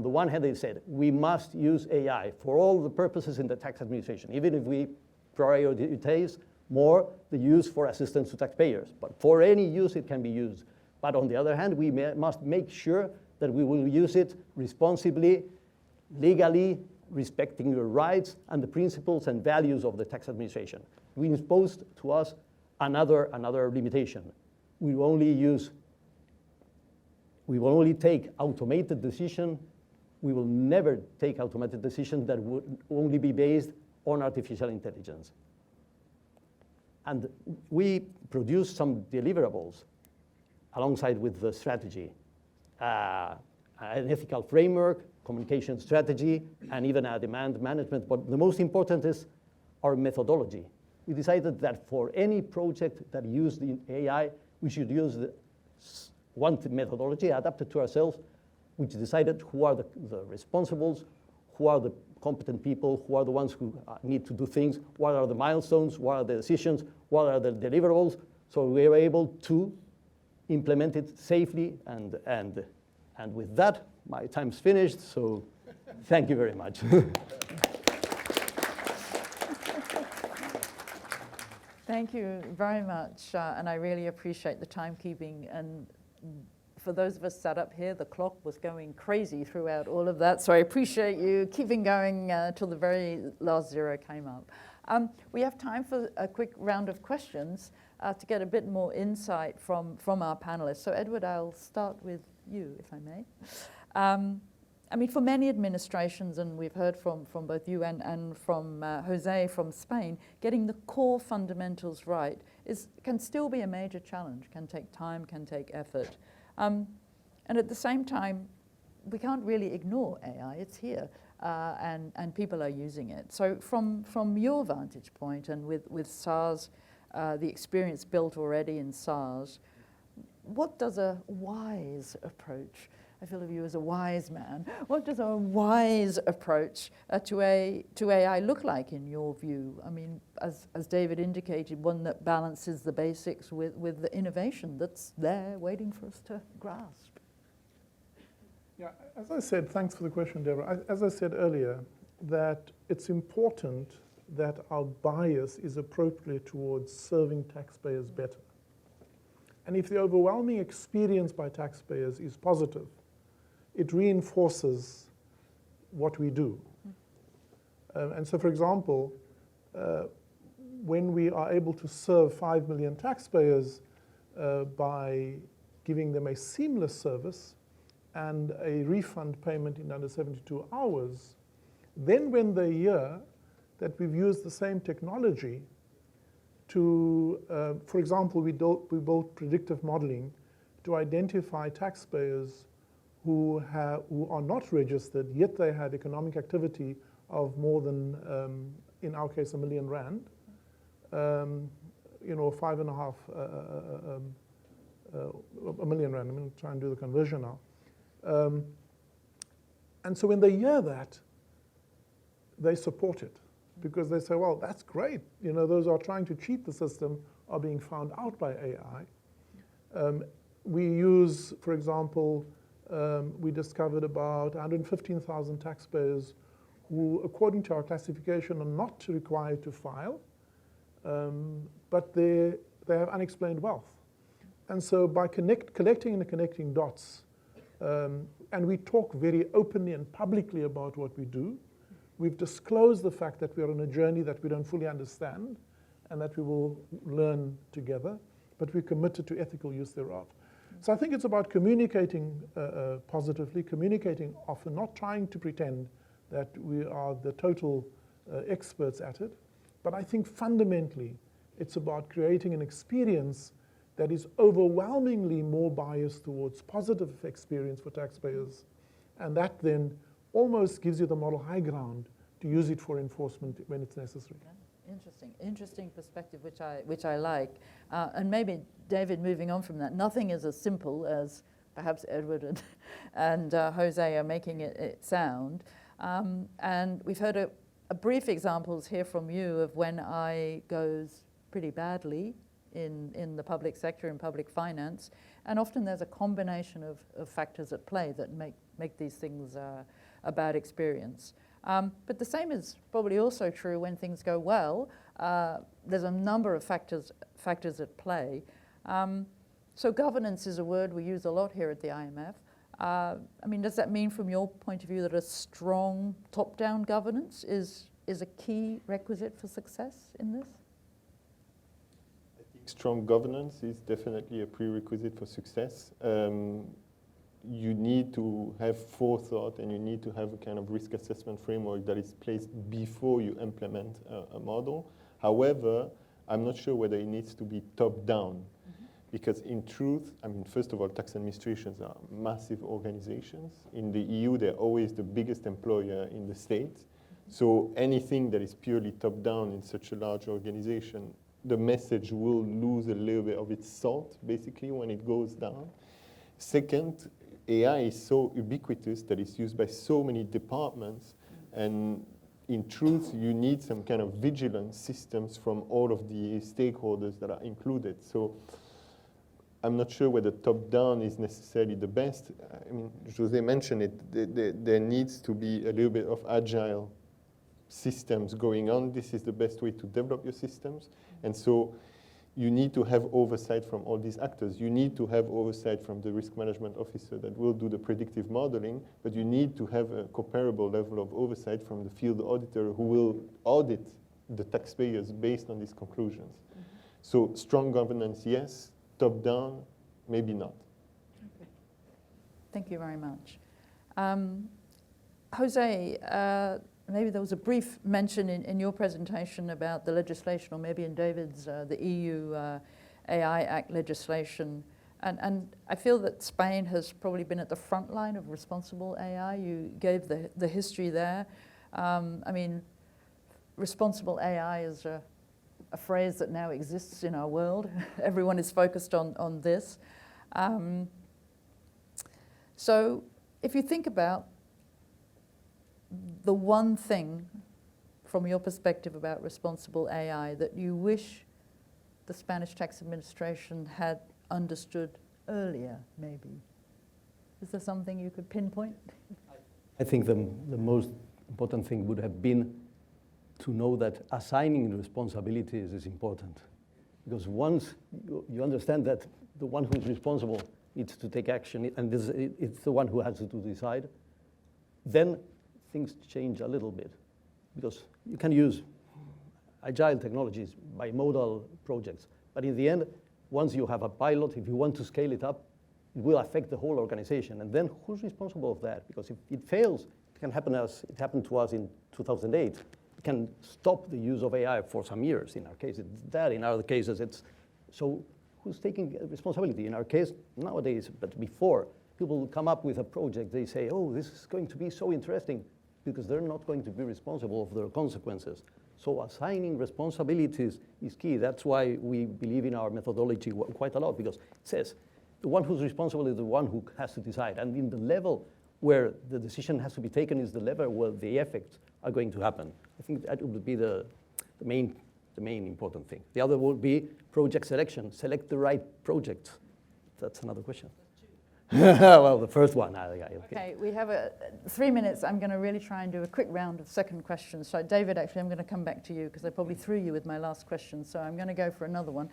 the one hand, they said, we must use AI for all the purposes in the tax administration, even if we prioritize more the use for assistance to taxpayers. But for any use, it can be used. But on the other hand, we must make sure that we will use it responsibly, legally, respecting the rights and the principles and values of the tax administration. We imposed to us another limitation. We will only take automated decisions. We will never take automated decisions that would only be based on artificial intelligence. And we produced some deliverables alongside with the strategy, an ethical framework, communication strategy, and even a demand management. But the most important is our methodology. We decided that for any project that used the AI, we should use one methodology adapted to ourselves, which decided who are the responsibles, who are the competent people, who are the ones who need to do things, what are the milestones, what are the decisions, what are the deliverables. So we are able to implement it safely, and with that, my time's finished, so thank you very much. Thank you very much, and I really appreciate the timekeeping. And for those of us sat up here, the clock was going crazy throughout all of that, so I appreciate you keeping going till the very last zero came up. We have time for a quick round of questions to get a bit more insight from our panelists. So Edward, I'll start with you, if I may. I mean, for many administrations, and we've heard from both you and from Jose from Spain, getting the core fundamentals right can still be a major challenge, can take time, can take effort. And at the same time, we can't really ignore AI, it's here, and people are using it. So from your vantage point, and with SARS, the experience built already in SARS, what does a wise approach, I feel of you as a wise man, what does a wise approach to AI look like in your view? I mean, as David indicated, one that balances the basics with the innovation that's there waiting for us to grasp. Yeah, as I said, thanks for the question, Deborah. As I said earlier, that it's important that our bias is appropriate towards serving taxpayers better. And if the overwhelming experience by taxpayers is positive, it reinforces what we do. And so, for example, when we are able to serve 5 million taxpayers by giving them a seamless service and a refund payment in under 72 hours, then when they hear that we've used the same technology to, for example, we built predictive modeling to identify taxpayers who are not registered, yet they had economic activity of more than, in our case, R1 million, 5.5 a million rand. I'm going to try and do the conversion now. And so when they hear that, they support it because they say, well, that's great. You know, those who are trying to cheat the system are being found out by AI. We use, for example, we discovered about 115,000 taxpayers who, according to our classification, are not required to file, but they have unexplained wealth. And so by collecting and connecting dots, and we talk very openly and publicly about what we do, we've disclosed the fact that we are on a journey that we don't fully understand and that we will learn together, but we're committed to ethical use thereof. So I think it's about communicating positively, communicating often, not trying to pretend that we are the total experts at it. But I think fundamentally, it's about creating an experience that is overwhelmingly more biased towards positive experience for taxpayers. And that then almost gives you the moral high ground to use it for enforcement when it's necessary. Yeah, interesting perspective, which I like. And maybe, David, moving on from that, nothing is as simple as perhaps Edward and Jose are making it sound. And we've heard a brief examples here from you of when AI goes pretty badly in the public sector, in public finance. And often there's a combination of factors at play that make these things a bad experience. But the same is probably also true when things go well. There's a number of factors at play. So governance is a word we use a lot here at the IMF. I mean, does that mean from your point of view that a strong top-down governance is a key requisite for success in this? I think strong governance is definitely a prerequisite for success. You need to have forethought and you need to have a kind of risk assessment framework that is placed before you implement a model. However, I'm not sure whether it needs to be top-down. Because in truth, I mean, first of all, tax administrations are massive organizations. In the EU, they're always the biggest employer in the States. So anything that is purely top-down in such a large organization, the message will lose a little bit of its salt, basically, when it goes down. Second, AI is so ubiquitous that it's used by so many departments, And in truth, you need some kind of vigilance systems from all of the stakeholders that are included. So I'm not sure whether top-down is necessarily the best. I mean, José mentioned it. There needs to be a little bit of agile systems going on. This is the best way to develop your systems. And so you need to have oversight from all these actors. You need to have oversight from the risk management officer that will do the predictive modeling, but you need to have a comparable level of oversight from the field auditor who will audit the taxpayers based on these conclusions. Mm-hmm. So strong governance, yes. Top-down, maybe not. Okay. Thank you very much. Jose, maybe there was a brief mention in your presentation about the legislation, or maybe in David's, the EU AI Act legislation. And I feel that Spain has probably been at the front line of responsible AI. You gave the history there. I mean, responsible AI is a phrase that now exists in our world. Everyone is focused on this. So if you think about the one thing from your perspective about responsible AI that you wish the Spanish tax administration had understood earlier, maybe, is there something you could pinpoint? I think the most important thing would have been to know that assigning responsibilities is important. Because once you understand that the one who's responsible needs to take action, and it's the one who has to decide, then things change a little bit. Because you can use agile technologies, bimodal projects, but in the end, once you have a pilot, if you want to scale it up, it will affect the whole organization. And then who's responsible for that? Because if it fails, it can happen as it happened to us in 2008. Can stop the use of AI for some years. In our case, it's that. In other cases, it's so who's taking responsibility? In our case, nowadays, but before, people will come up with a project. They say, oh, this is going to be so interesting, because they're not going to be responsible for their consequences. So assigning responsibilities is key. That's why we believe in our methodology quite a lot, because it says the one who's responsible is the one who has to decide. And in the level where the decision has to be taken is the level where the effects are going to happen. I think that would be the main important thing. The other would be project selection. Select the right project. That's another question. Well, the first one. Okay, we have 3 minutes. I'm going to really try and do a quick round of second questions. So, David, actually, I'm going to come back to you because I probably threw you with my last question. So I'm going to go for another one.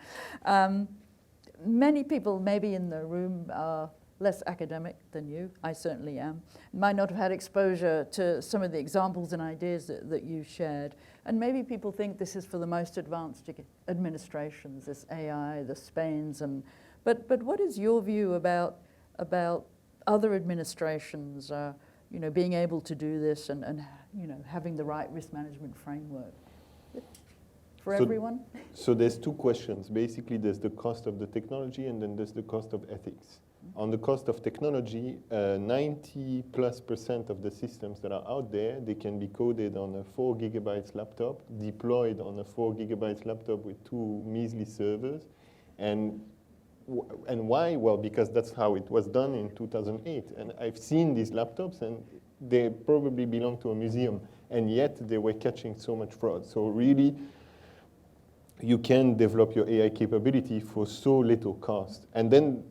Many people maybe in the room are less academic than you. I certainly am. Might not have had exposure to some of the examples and ideas that you shared. And maybe people think this is for the most advanced administrations, this AI, the Spains. But what is your view about other administrations, being able to do this and having the right risk management framework for everyone? So there's two questions. Basically, there's the cost of the technology, and then there's the cost of ethics. On the cost of technology, 90+% of the systems that are out there, they can be coded on a 4 gigabytes laptop, deployed on a 4 gigabytes laptop with 2 measly servers. And why? Well, because that's how it was done in 2008. And I've seen these laptops, and they probably belong to a museum, and yet they were catching so much fraud. So really, you can develop your AI capability for so little cost. And then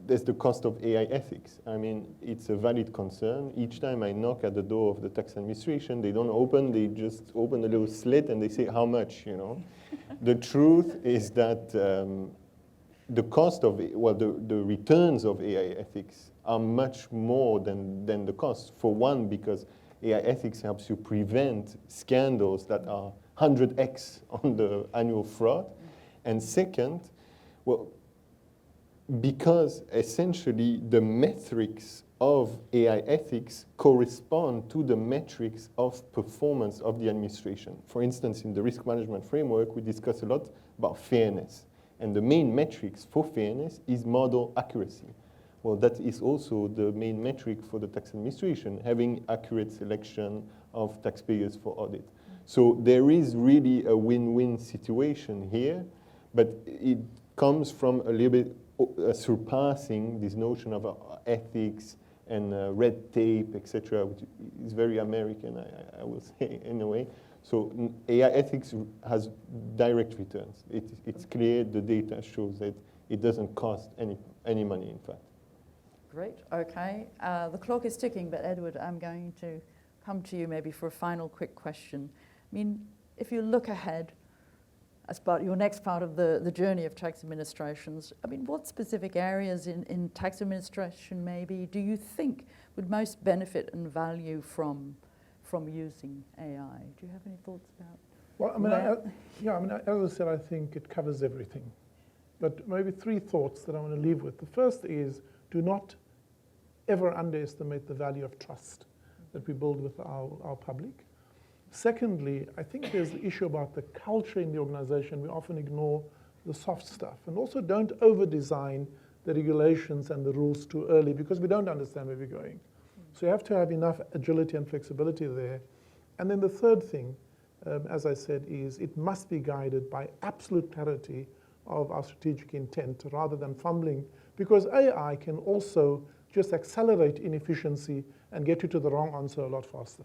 there's the cost of AI ethics. I mean, it's a valid concern. Each time I knock at the door of the tax administration, they don't open, they just open a little slit and they say, how much, The truth is that the cost of, the returns of AI ethics are much more than the cost. For one, because AI ethics helps you prevent scandals that are 100x on the annual fraud. And second, because essentially the metrics of AI ethics correspond to the metrics of performance of the administration. For instance, in the risk management framework, we discuss a lot about fairness. And the main metrics for fairness is model accuracy. Well, that is also the main metric for the tax administration, having accurate selection of taxpayers for audit. So there is really a win-win situation here, but it comes from a little bit surpassing this notion of ethics and red tape, etc., which is very American, I will say, in a way. So AI ethics has direct returns. It's clear, the data shows that it doesn't cost any money, in fact. Great, okay. The clock is ticking, but Edward, I'm going to come to you maybe for a final quick question. I mean, if you look ahead, as part your next part of the journey of tax administrations, I mean, what specific areas in tax administration maybe do you think would most benefit and value from using AI? Do you have any thoughts about? Well, I mean, as I said, I think it covers everything. But maybe three thoughts that I want to leave with. The first is, do not ever underestimate the value of trust that we build with our public. Secondly, I think there's the issue about the culture in the organization. We often ignore the soft stuff. And also don't over-design the regulations and the rules too early because we don't understand where we're going. So you have to have enough agility and flexibility there. And then the third thing, as I said, is it must be guided by absolute clarity of our strategic intent rather than fumbling, because AI can also just accelerate inefficiency and get you to the wrong answer a lot faster.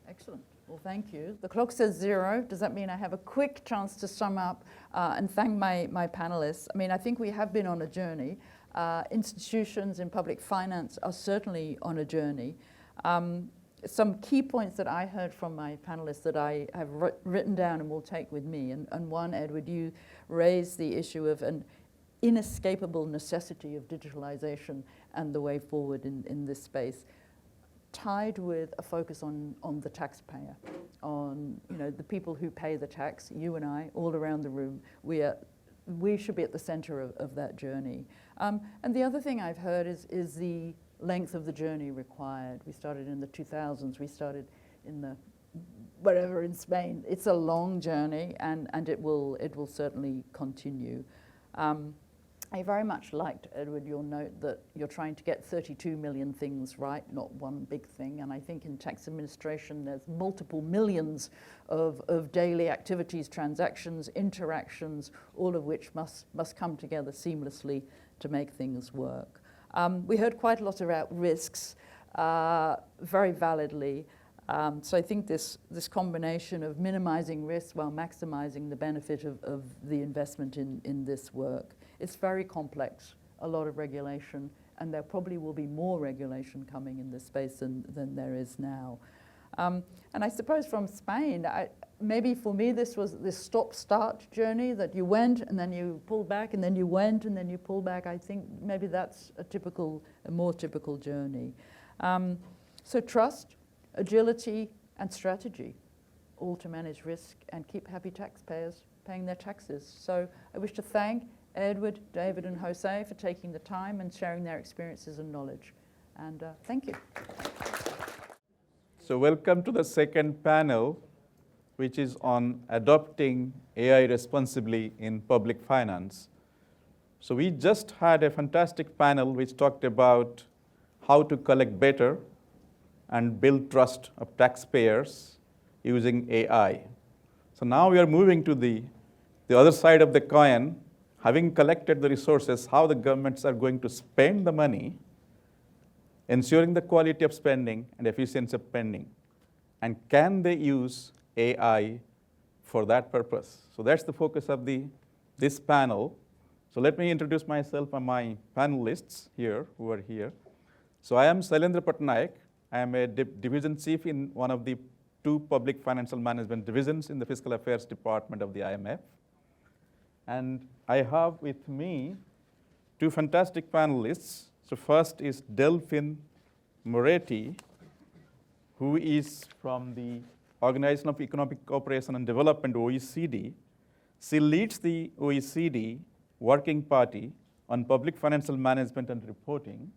Excellent. Well, thank you. The clock says 0. Does that mean I have a quick chance to sum up and thank my panelists? I mean, I think we have been on a journey. Institutions in public finance are certainly on a journey. Some key points that I heard from my panelists that I have written down and will take with me. And one, Edward, you raised the issue of an inescapable necessity of digitalization and the way forward in this space, tied with a focus on the taxpayer, on the people who pay the tax. You and I, all around the room, we should be at the center of that journey. And the other thing I've heard is the length of the journey required. We started in the 2000s. We started in wherever in Spain. It's a long journey, and it will certainly continue. I very much liked, Edward, your note that you're trying to get 32 million things right, not one big thing. And I think in tax administration, there's multiple millions of daily activities, transactions, interactions, all of which must come together seamlessly to make things work. We heard quite a lot about risks, very validly. So I think this combination of minimizing risk while maximizing the benefit of the investment in this work. It's very complex, a lot of regulation, and there probably will be more regulation coming in this space than there is now. And I suppose from Spain, maybe for me this was this stop-start journey that you went and then you pulled back and then you went and then you pulled back. I think maybe that's a more typical journey. So trust, agility, and strategy, all to manage risk and keep happy taxpayers paying their taxes. So I wish to thank Edward, David, and Jose for taking the time and sharing their experiences and knowledge. And thank you. So welcome to the second panel, which is on adopting AI responsibly in public finance. So we just had a fantastic panel which talked about how to collect better and build trust of taxpayers using AI. So now we are moving to the other side of the coin, having collected the resources, how the governments are going to spend the money, ensuring the quality of spending and efficiency of spending. And can they use AI for that purpose? So that's the focus of this panel. So let me introduce myself and my panelists here who are here. So I am Sailendra Patnaik. I am a division chief in one of the 2 public financial management divisions in the Fiscal Affairs Department of the IMF. And I have with me 2 fantastic panelists. So first is Delphine Moretti, who is from the Organization of Economic Cooperation and Development, OECD. She leads the OECD Working Party on Public Financial Management and Reporting.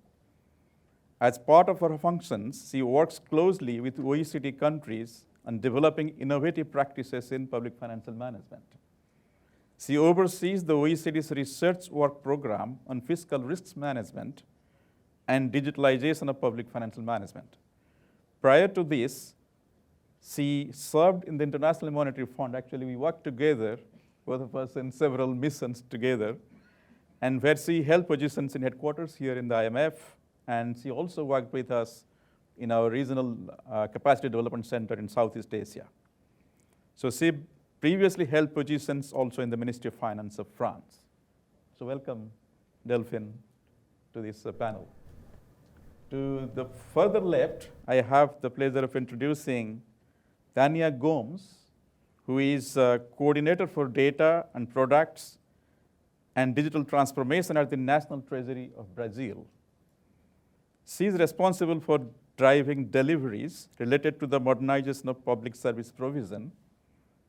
As part of her functions, she works closely with OECD countries on developing innovative practices in public financial management. She oversees the OECD's research work program on fiscal risks management and digitalization of public financial management. Prior to this, she served in the International Monetary Fund. Actually, we worked together, both of us, in several missions together, and where she held positions in headquarters here in the IMF and she also worked with us in our regional capacity development center in Southeast Asia. So she previously held positions also in the Ministry of Finance of France. So welcome, Delphine, to this panel. To the further left, I have the pleasure of introducing Tania Gomes, who is coordinator for data and products and digital transformation at the National Treasury of Brazil. She is responsible for driving deliveries related to the modernization of public service provision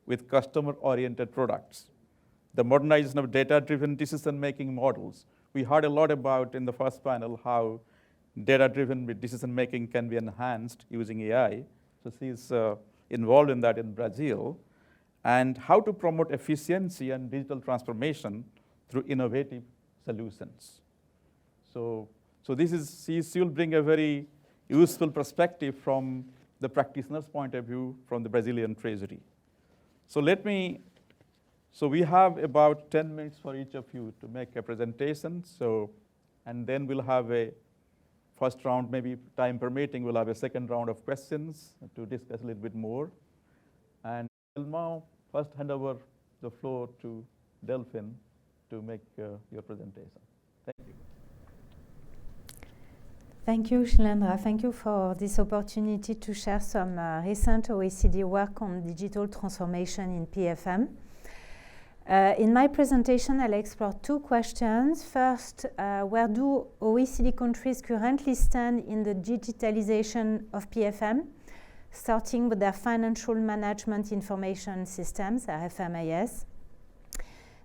with customer-oriented products, the modernization of data-driven decision-making models. We heard a lot about in the first panel how data-driven decision-making can be enhanced using AI. So she's involved in that in Brazil. And how to promote efficiency and digital transformation through innovative solutions. So she will bring a very useful perspective from the practitioner's point of view from the Brazilian Treasury. So we have about 10 minutes for each of you to make a presentation. And then we'll have a first round, maybe time permitting, we'll have a second round of questions to discuss a little bit more. And I'll now first hand over the floor to Delphine to make your presentation. Thank you. Thank you, Shailendra. Thank you for this opportunity to share some recent OECD work on digital transformation in PFM. In my presentation, I'll explore two questions. First, where do OECD countries currently stand in the digitalization of PFM, starting with their financial management information systems, FMIS.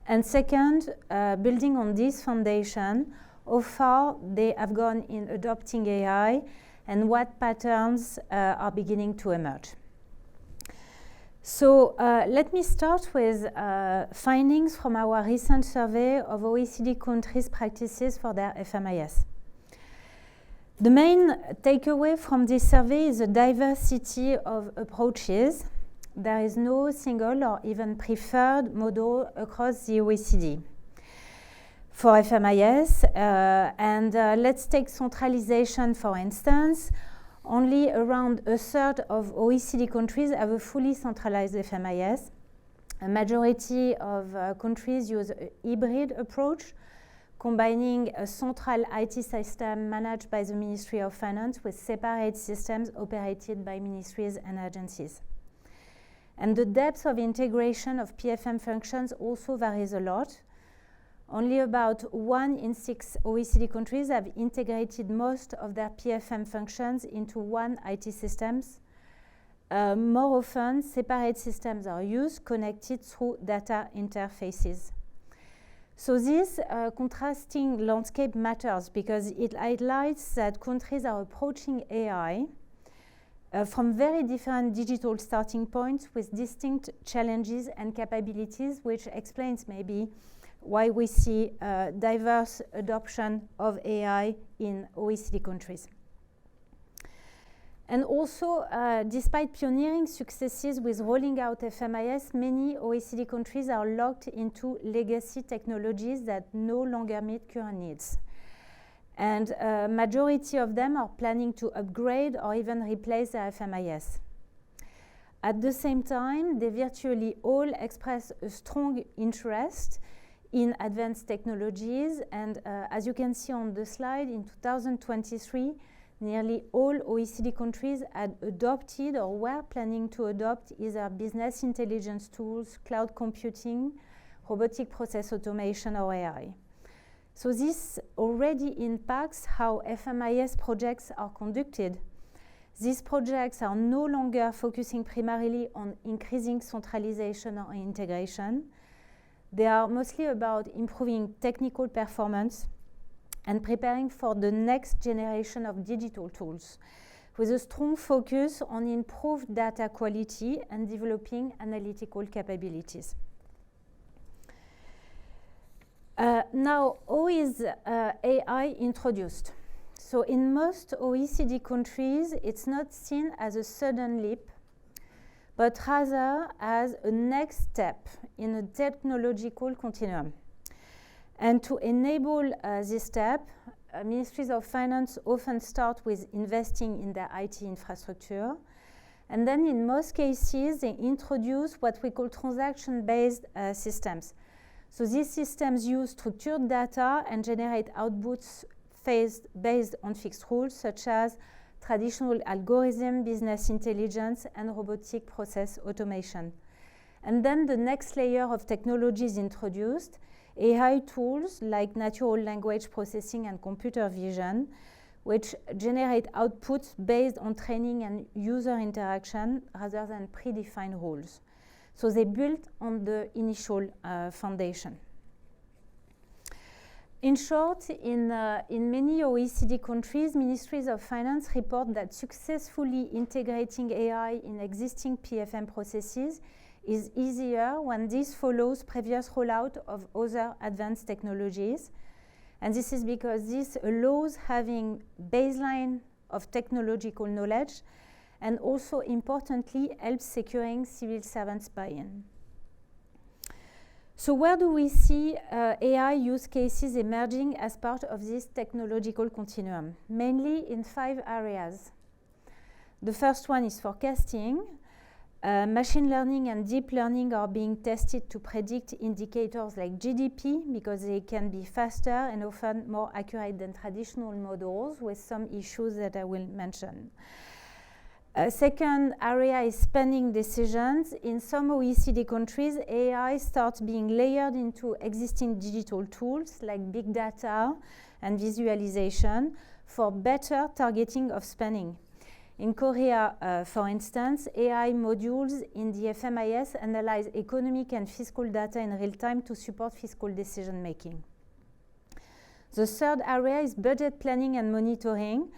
And second, building on this foundation, how far they have gone in adopting AI and what patterns are beginning to emerge. So let me start with findings from our recent survey of OECD countries' practices for their FMIS. The main takeaway from this survey is a diversity of approaches. There is no single or even preferred model across the OECD for FMIS. Let's take centralization, for instance. Only around a third of OECD countries have a fully centralized FMIS. A majority of countries use a hybrid approach, combining a central IT system managed by the Ministry of Finance with separate systems operated by ministries and agencies. And the depth of integration of PFM functions also varies a lot. Only about 1 in 6 OECD countries have integrated most of their PFM functions into one IT systems. More often, separate systems are used, connected through data interfaces. So this contrasting landscape matters because it highlights that countries are approaching AI from very different digital starting points with distinct challenges and capabilities, which explains maybe why we see diverse adoption of AI in OECD countries. And also, despite pioneering successes with rolling out FMIS, many OECD countries are locked into legacy technologies that no longer meet current needs. And a majority of them are planning to upgrade or even replace their FMIS. At the same time, they virtually all express a strong interest in advanced technologies. And as you can see on the slide, in 2023, nearly all OECD countries had adopted or were planning to adopt either business intelligence tools, cloud computing, robotic process automation, or AI. So this already impacts how FMIS projects are conducted. These projects are no longer focusing primarily on increasing centralization or integration. They are mostly about improving technical performance and preparing for the next generation of digital tools, with a strong focus on improved data quality and developing analytical capabilities. Now, how is AI introduced? So in most OECD countries, it's not seen as a sudden leap, but rather as a next step in a technological continuum. And to enable this step, ministries of finance often start with investing in their IT infrastructure. And then in most cases, they introduce what we call transaction-based systems. So these systems use structured data and generate outputs based on fixed rules, such as traditional algorithm, business intelligence, and robotic process automation. And then the next layer of technology is introduced, AI tools like natural language processing and computer vision, which generate outputs based on training and user interaction rather than predefined rules. So they build on the initial foundation. In short, in many OECD countries, ministries of finance report that successfully integrating AI in existing PFM processes is easier when this follows previous rollout of other advanced technologies. And this is because this allows having baseline of technological knowledge and also importantly helps securing civil servants buy-in. So where do we see AI use cases emerging as part of this technological continuum? Mainly in 5 areas. The first one is forecasting. Machine learning and deep learning are being tested to predict indicators like GDP because they can be faster and often more accurate than traditional models, with some issues that I will mention. Second area is spending decisions. In some OECD countries, AI starts being layered into existing digital tools like big data and visualization for better targeting of spending. In Korea, for instance, AI modules in the FMIS analyze economic and fiscal data in real time to support fiscal decision making. The third area is budget planning and monitoring.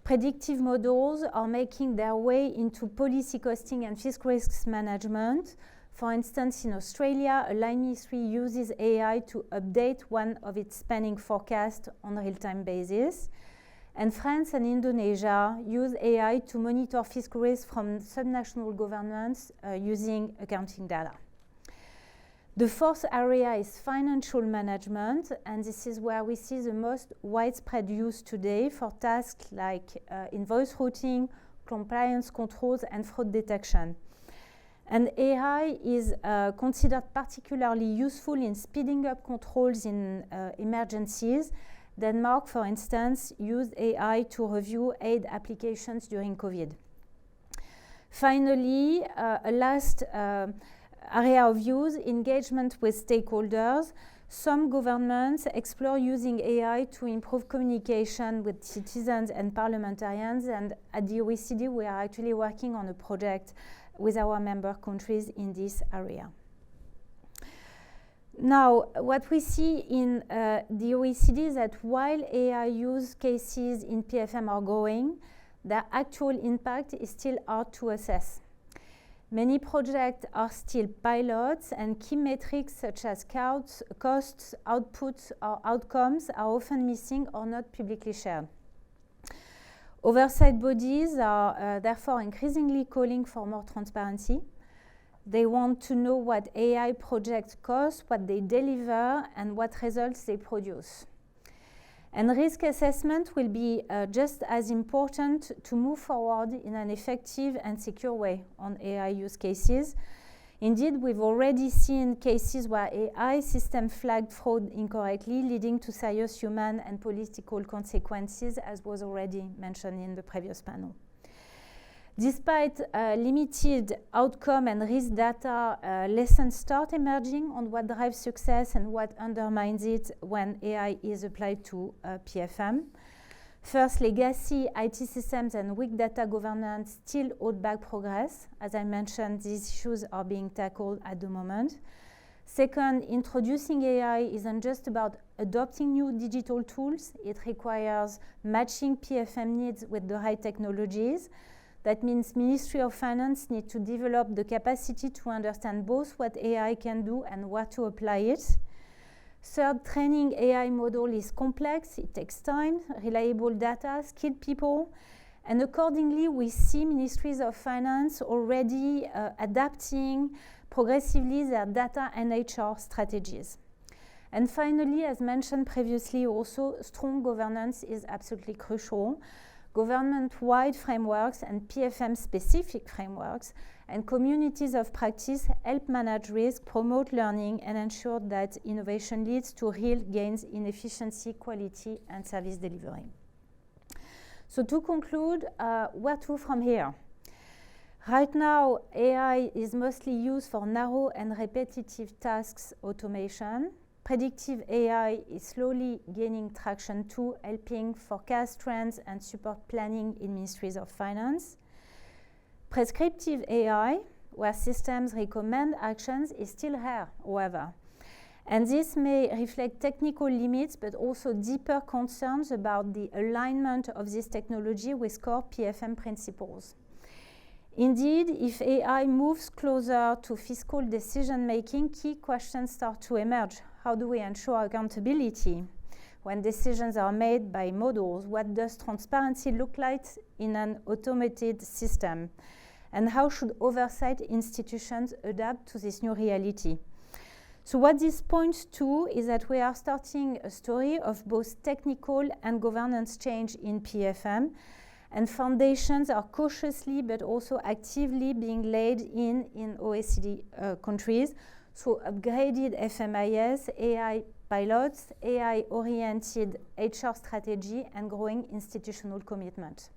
Predictive models are making their way into policy costing and fiscal risks management. For instance, in Australia, a line ministry uses AI to update one of its spending forecasts on a real-time basis. And France and Indonesia use AI to monitor fiscal risk from subnational governments using accounting data. The fourth area is financial management, and this is where we see the most widespread use today for tasks like invoice routing, compliance controls, and fraud detection. And AI is considered particularly useful in speeding up controls in emergencies. Denmark, for instance, used AI to review aid applications during COVID. Finally, a last area of use, engagement with stakeholders. Some governments explore using AI to improve communication with citizens and parliamentarians, and at the OECD we are actually working on a project with our member countries in this area. Now, what we see in the OECD is that while AI use cases in PFM are growing, their actual impact is still hard to assess. Many projects are still pilots, and key metrics such as costs, outputs, or outcomes are often missing or not publicly shared. Oversight bodies are therefore increasingly calling for more transparency. They want to know what AI projects cost, what they deliver, and what results they produce. And risk assessment will be just as important to move forward in an effective and secure way on AI use cases. Indeed, we've already seen cases where AI systems flagged fraud incorrectly, leading to serious human and political consequences, as was already mentioned in the previous panel. Despite limited outcome and risk data, lessons start emerging on what drives success and what undermines it when AI is applied to PFM. First, legacy IT systems and weak data governance still hold back progress. As I mentioned, these issues are being tackled at the moment. Second, introducing AI isn't just about adopting new digital tools. It requires matching PFM needs with the right technologies. That means Ministry of Finance need to develop the capacity to understand both what AI can do and where to apply it. Third, training AI model is complex. It takes time, reliable data, skilled people. And accordingly, we see Ministries of Finance already adapting progressively their data and HR strategies. And finally, as mentioned previously also, strong governance is absolutely crucial. Government-wide frameworks and PFM-specific frameworks and communities of practice help manage risk, promote learning, and ensure that innovation leads to real gains in efficiency, quality, and service delivery. So to conclude, where to from here? Right now, AI is mostly used for narrow and repetitive tasks automation. Predictive AI is slowly gaining traction too, helping forecast trends and support planning in ministries of finance. Prescriptive AI, where systems recommend actions, is still rare, however. And this may reflect technical limits, but also deeper concerns about the alignment of this technology with core PFM principles. Indeed, if AI moves closer to fiscal decision-making, key questions start to emerge. How do we ensure accountability when decisions are made by models? What does transparency look like in an automated system? And how should oversight institutions adapt to this new reality? So what this points to is that we are starting a story of both technical and governance change in PFM, and foundations are cautiously but also actively being laid in OECD countries through upgraded FMIS, AI pilots, AI-oriented HR strategy, and growing institutional commitment.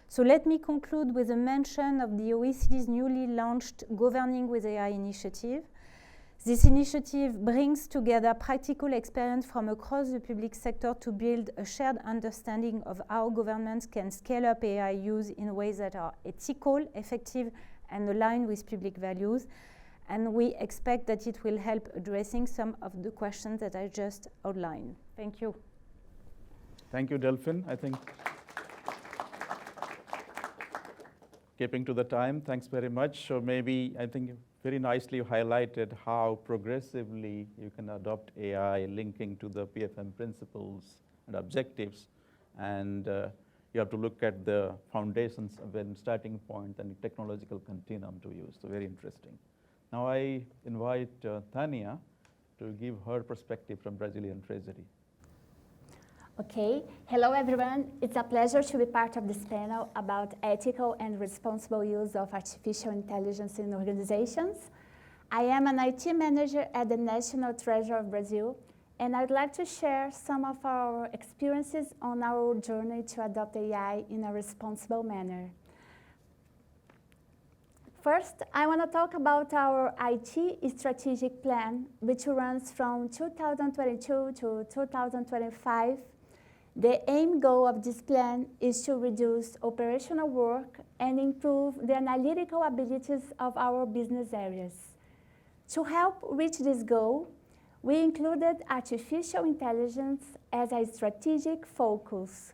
So let me conclude with a mention of the OECD's newly launched Governing with AI initiative. This initiative brings together practical experience from across the public sector to build a shared understanding of how governments can scale up AI use in ways that are ethical, effective, and aligned with public values. And we expect that it will help addressing some of the questions that I just outlined. Thank you. Thank you, Delphine. I think keeping to the time, thanks very much. So maybe I think very nicely highlighted how progressively you can adopt AI linking to the PFM principles and objectives. And you have to look at the foundations of a starting point and the technological continuum to use. So very interesting. Now I invite Tania to give her perspective from Brazilian Treasury. Okay, hello everyone. It's a pleasure to be part of this panel about ethical and responsible use of artificial intelligence in organizations. I am an IT manager at the National Treasury of Brazil, and I'd like to share some of our experiences on our journey to adopt AI in a responsible manner. First, I want to talk about our IT strategic plan, which runs from 2022 to 2025. The aim goal of this plan is to reduce operational work and improve the analytical abilities of our business areas. To help reach this goal, we included artificial intelligence as a strategic focus.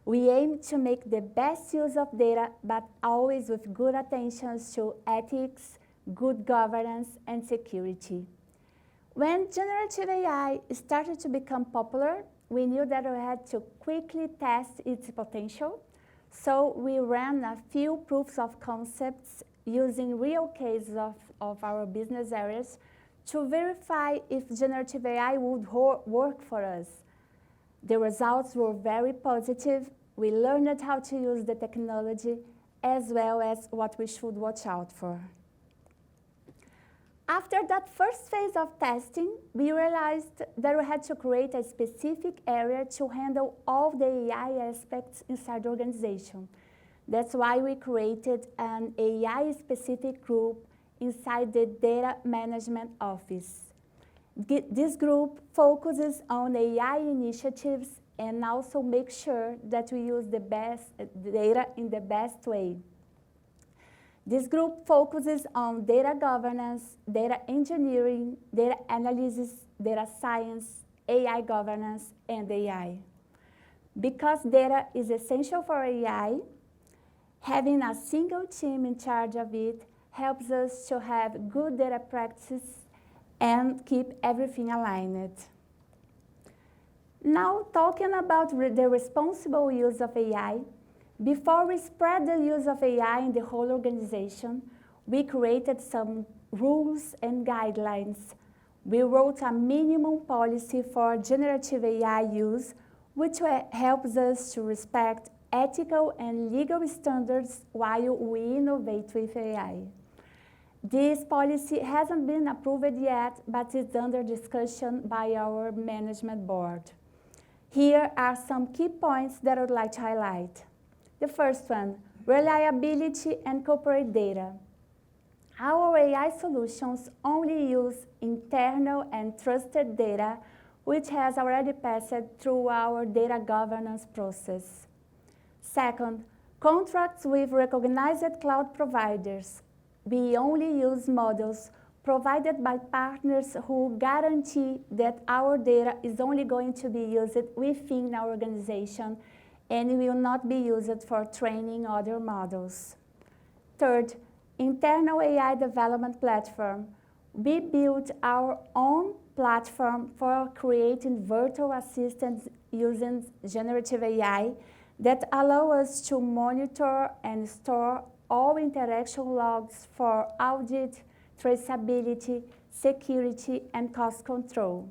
We aim to make the best use of data, but always with good attention to ethics, good governance, and security. When generative AI started to become popular, we knew that we had to quickly test its potential, so we ran a few proofs of concepts using real cases of our business areas to verify if generative AI would work for us. The results were very positive. We learned how to use the technology as well as what we should watch out for. After that first phase of testing, we realized that we had to create a specific area to handle all the AI aspects inside the organization. That's why we created an AI-specific group inside the Data Management Office. This group focuses on AI initiatives and also makes sure that we use the best data in the best way. This group focuses on data governance, data engineering, data analysis, data science, AI governance, and AI. Because data is essential for AI, having a single team in charge of it helps us to have good data practices and keep everything aligned. Now, talking about the responsible use of AI, before we spread the use of AI in the whole organization, we created some rules and guidelines. we wrote a minimum policy for generative AI use, which helps us to respect ethical and legal standards while we innovate with AI. This policy hasn't been approved yet, but is under discussion by our management board. Here are some key points that I would like to highlight. The first one, reliability and corporate data. Our AI solutions only use internal and trusted data, which has already passed through our data governance process. Second, contracts with recognized cloud providers. We only use models provided by partners who guarantee that our data is only going to be used within our organization and will not be used for training other models. Third, internal AI development platform. We built our own platform for creating virtual assistants using generative AI that allow us to monitor and store all interaction logs for audit, traceability, security, and cost control.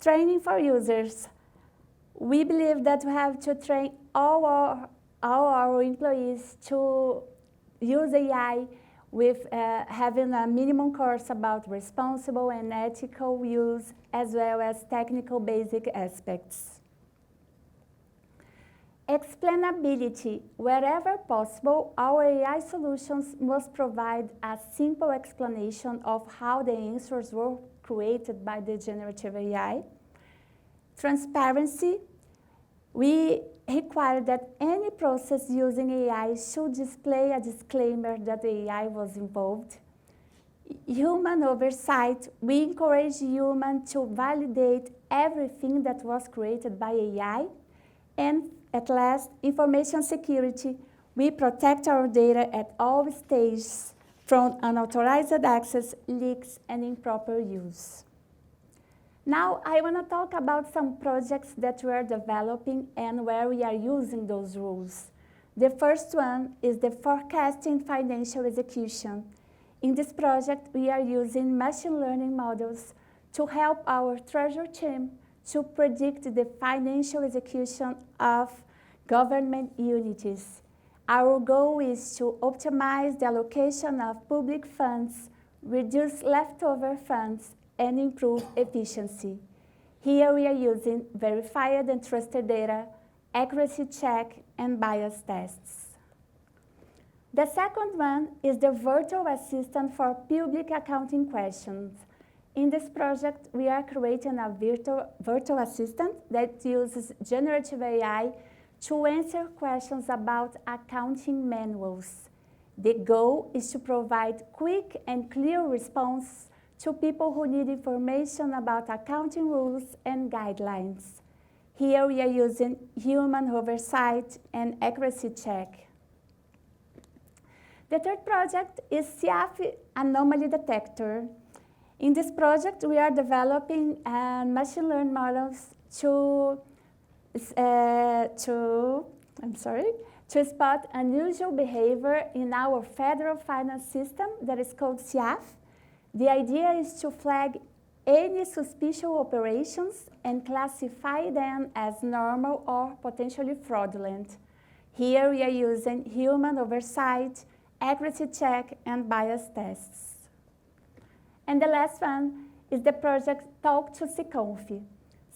Training for users. We believe that we have to train all our employees to use AI with having a minimum course about responsible and ethical use, as well as technical basic aspects. Explainability. Wherever possible, our AI solutions must provide a simple explanation of how the answers were created by the generative AI. Transparency. We require that any process using AI should display a disclaimer that the AI was involved. Human oversight. We encourage humans to validate everything that was created by AI. And at last, information security. We protect our data at all stages from unauthorized access, leaks, and improper use. Now, I want to talk about some projects that we are developing and where we are using those rules. The first one is the forecasting financial execution. In this project, we are using machine learning models to help our treasury team to predict the financial execution of government unities. Our goal is to optimize the allocation of public funds, reduce leftover funds, and improve efficiency. Here we are using verified and trusted data, accuracy check, and bias tests. The second one is the virtual assistant for public accounting questions. In this project, we are creating a virtual assistant that uses generative AI to answer questions about accounting manuals. The goal is to provide quick and clear response to people who need information about accounting rules and guidelines. Here we are using human oversight and accuracy check. The third project is CIAF anomaly detector. In this project, we are developing machine learning models to spot unusual behavior in our federal finance system that is called CIAF. The idea is to flag any suspicious operations and classify them as normal or potentially fraudulent. Here we are using human oversight, accuracy check, and bias tests. And the last one is the project Talk to CConf.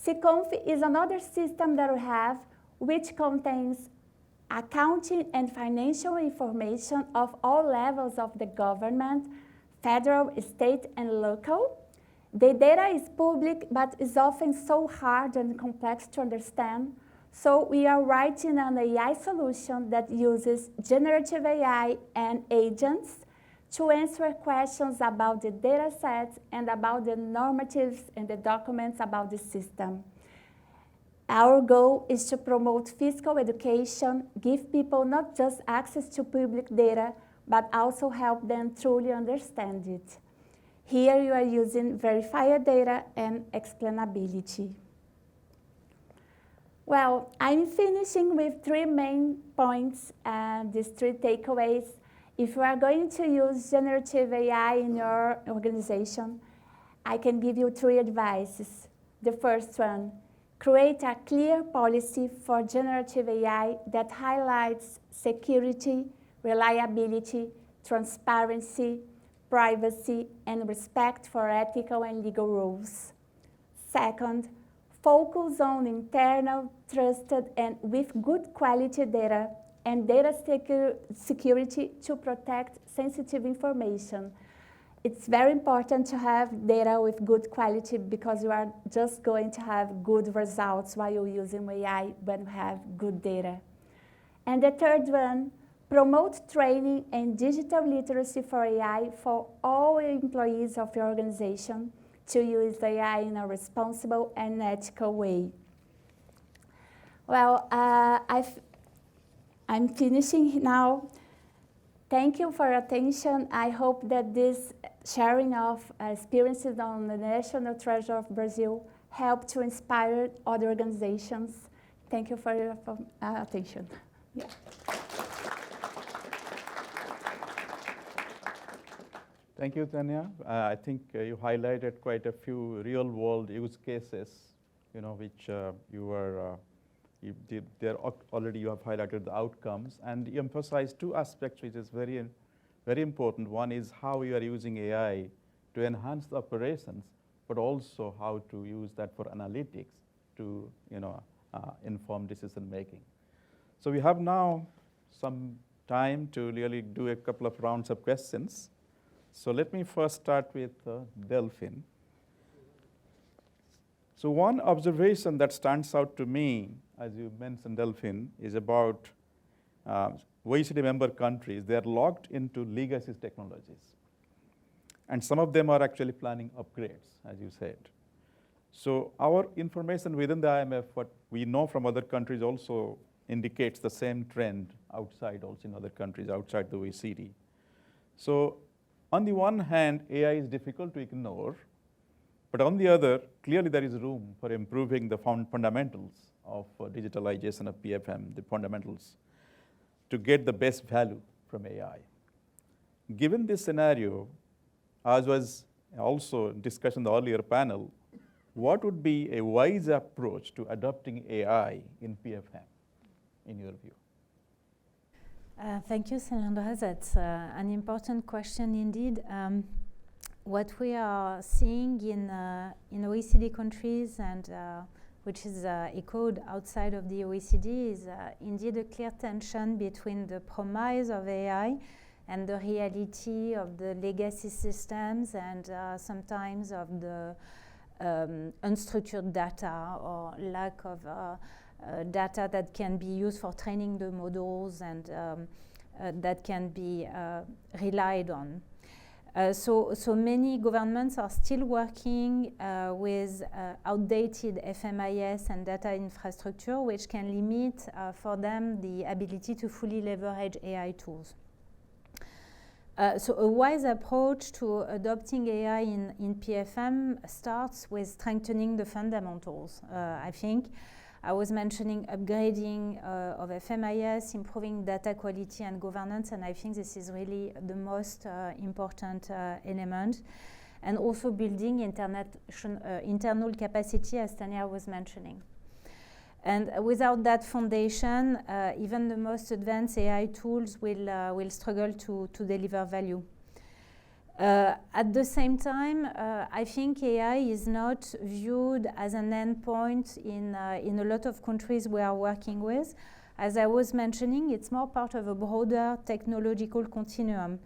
CConf is another system that we have which contains accounting and financial information of all levels of the government, federal, state, and local. The data is public, but is often so hard and complex to understand. So we are writing an AI solution that uses generative AI and agents to answer questions about the data sets and about the normatives and the documents about the system. Our goal is to promote fiscal education, give people not just access to public data, but also help them truly understand it. Here you are using verified data and explainability. Well, I'm finishing with 3 main points and these 3 takeaways. If you are going to use generative AI in your organization, I can give you 3 advices. The first one, create a clear policy for generative AI that highlights security, reliability, transparency, privacy, and respect for ethical and legal rules. Second, focus on internal, trusted, and with good quality data and data security to protect sensitive information. It's very important to have data with good quality because you are just going to have good results while you're using AI when you have good data. And the third one, promote training and digital literacy for AI for all employees of your organization to use AI in a responsible and ethical way. Well, I'm finishing now. Thank you for your attention. I hope that this sharing of experiences on the national treasure of Brazil helped to inspire other organizations. Thank you for your attention. Yeah. Thank you, Tanya. I think you highlighted quite a few real-world use cases, which you have highlighted the outcomes, and you emphasized 2 aspects, which is very, very important. One is how you are using AI to enhance the operations, but also how to use that for analytics to, inform decision making. So we have now some time to really do a couple of rounds of questions. So let me first start with Delphine. So one observation that stands out to me, as you mentioned, Delphine, is about OECD member countries. They are locked into legacy technologies. And some of them are actually planning upgrades, as you said. So our information within the IMF, what we know from other countries also indicates the same trend outside, also in other countries outside the OECD. So on the one hand, AI is difficult to ignore, but on the other, clearly there is room for improving the fundamentals of digitalization of PFM, the fundamentals, to get the best value from AI. Given this scenario, as was also discussed in the earlier panel, what would be a wise approach to adopting AI in PFM, in your view? Thank you, Selendra. That's an important question indeed. What we are seeing in OECD countries, and which is echoed outside of the OECD, is indeed a clear tension between the promise of AI and the reality of the legacy systems, and sometimes of the unstructured data or lack of data that can be used for training the models and that can be relied on. So many governments are still working with outdated FMIS and data infrastructure, which can limit for them the ability to fully leverage AI tools. So a wise approach to adopting AI in PFM starts with strengthening the fundamentals, I think. I was mentioning upgrading of FMIS, improving data quality and governance, and I think this is really the most important element. And also building internal capacity, as Tanya was mentioning. And without that foundation, even the most advanced AI tools will struggle to deliver value. At the same time, I think AI is not viewed as an endpoint in a lot of countries we are working with. As I was mentioning, it's more part of a broader technological continuum.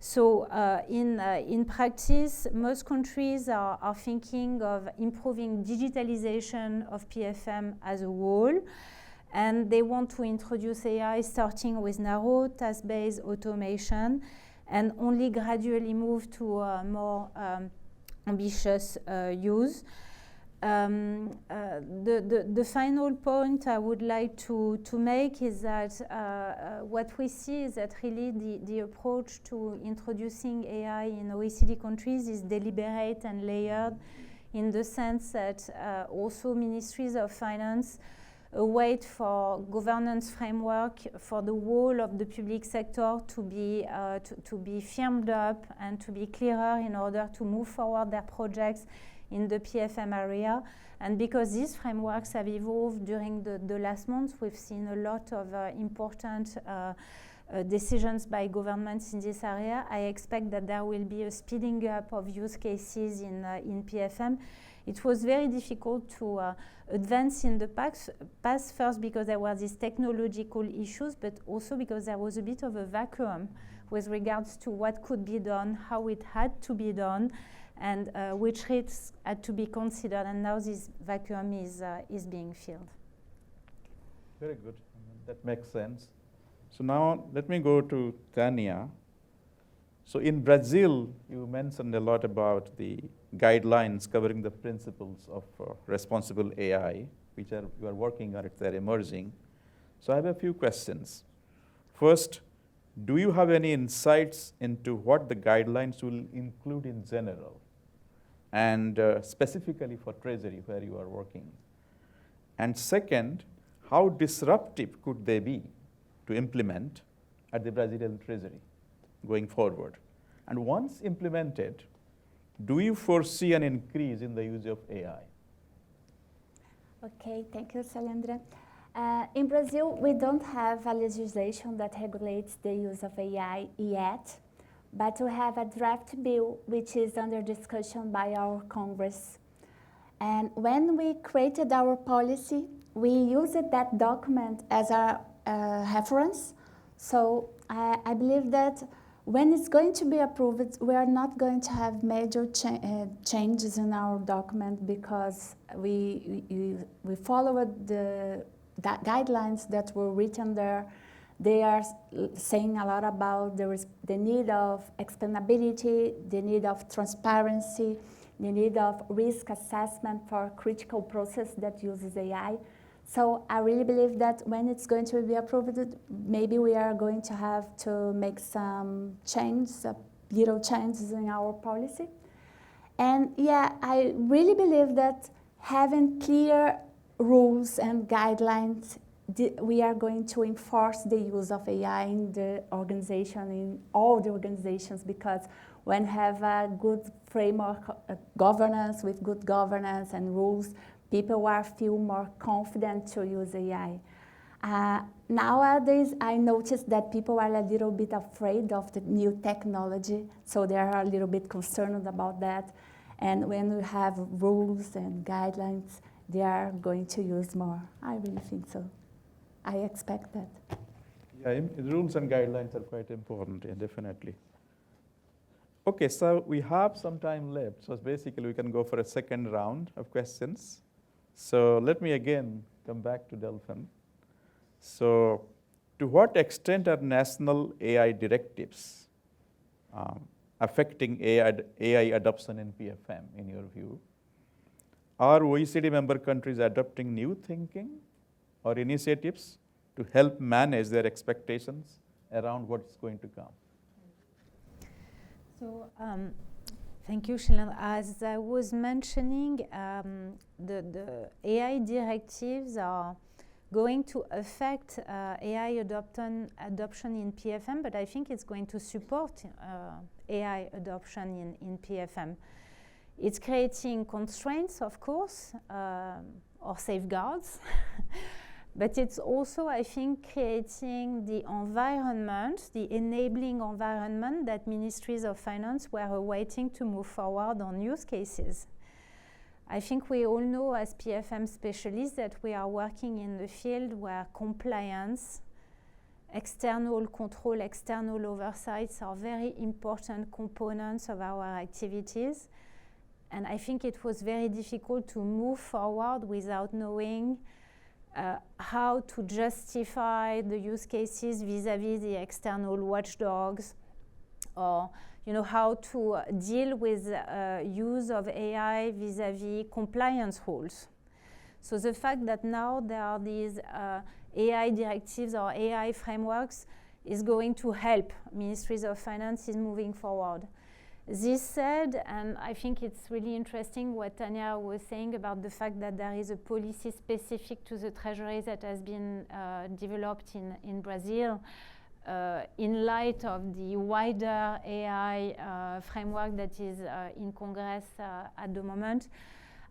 So in practice, most countries are thinking of improving digitalization of PFM as a whole, and they want to introduce AI starting with narrow task-based automation and only gradually move to a more ambitious use. The final point I would like to make is that what we see is that really the approach to introducing AI in OECD countries is deliberate and layered, in the sense that also ministries of finance wait for governance framework for the whole of the public sector to be firmed up and to be clearer in order to move forward their projects in the PFM area. And because these frameworks have evolved during the last months, we've seen a lot of important decisions by governments in this area. I expect that there will be a speeding up of use cases in PFM. It was very difficult to advance in the past, first because there were these technological issues, but also because there was a bit of a vacuum with regards to what could be done, how it had to be done, and which risks had to be considered. And now this vacuum is being filled. Very good. That makes sense. So now let me go to Tania. So in Brazil, you mentioned a lot about the guidelines covering the principles of responsible AI, which you are working on, they're emerging. So I have a few questions. First, do you have any insights into what the guidelines will include in general, and specifically for Treasury, where you are working? And second, how disruptive could they be to implement at the Brazilian Treasury going forward? And once implemented, do you foresee an increase in the use of AI? Okay, thank you, Salendra. In Brazil, we don't have a legislation that regulates the use of AI yet, but we have a draft bill which is under discussion by our Congress. And when we created our policy, we used that document as a reference. So I believe that when it's going to be approved, we are not going to have major changes in our document, because we followed the guidelines that were written there. They are saying a lot about the need of explainability, the need of transparency, the need of risk assessment for critical process that uses AI. So I really believe that when it's going to be approved, maybe we are going to have to make some changes, little changes in our policy. And yeah, I really believe that having clear rules and guidelines, we are going to enforce the use of AI in the organization, in all the organizations, because when you have a good framework, governance with good governance and rules, people feel more confident to use AI. Nowadays, I noticed that people are a little bit afraid of the new technology, so they are a little bit concerned about that. And when we have rules and guidelines, they are going to use more. I really think so. I expect that. Yeah, rules and guidelines are quite important, yeah, definitely. Okay, so we have some time left. So basically, we can go for a second round of questions. So let me again come back to Delphin. So to what extent are national AI directives affecting AI adoption in PFM, in your view? Are OECD member countries adopting new thinking or initiatives to help manage their expectations around what's going to come? So, thank you, Shailen. As I was mentioning, the AI directives are going to affect AI adoption in PFM, but I think it's going to support AI adoption in PFM. It's creating constraints, of course, or safeguards, but it's also, I think, creating the environment, the enabling environment that ministries of finance were awaiting to move forward on use cases. I think we all know as PFM specialists that we are working in the field where compliance, external control, external oversights are very important components of our activities. And I think it was very difficult to move forward without knowing how to justify the use cases vis-à-vis the external watchdogs, or how to deal with use of AI vis-à-vis compliance rules. So the fact that now there are these AI directives or AI frameworks is going to help ministries of finance in moving forward. This said, and I think it's really interesting what Tanya was saying about the fact that there is a policy specific to the Treasury that has been developed in Brazil in light of the wider AI framework that is in Congress at the moment.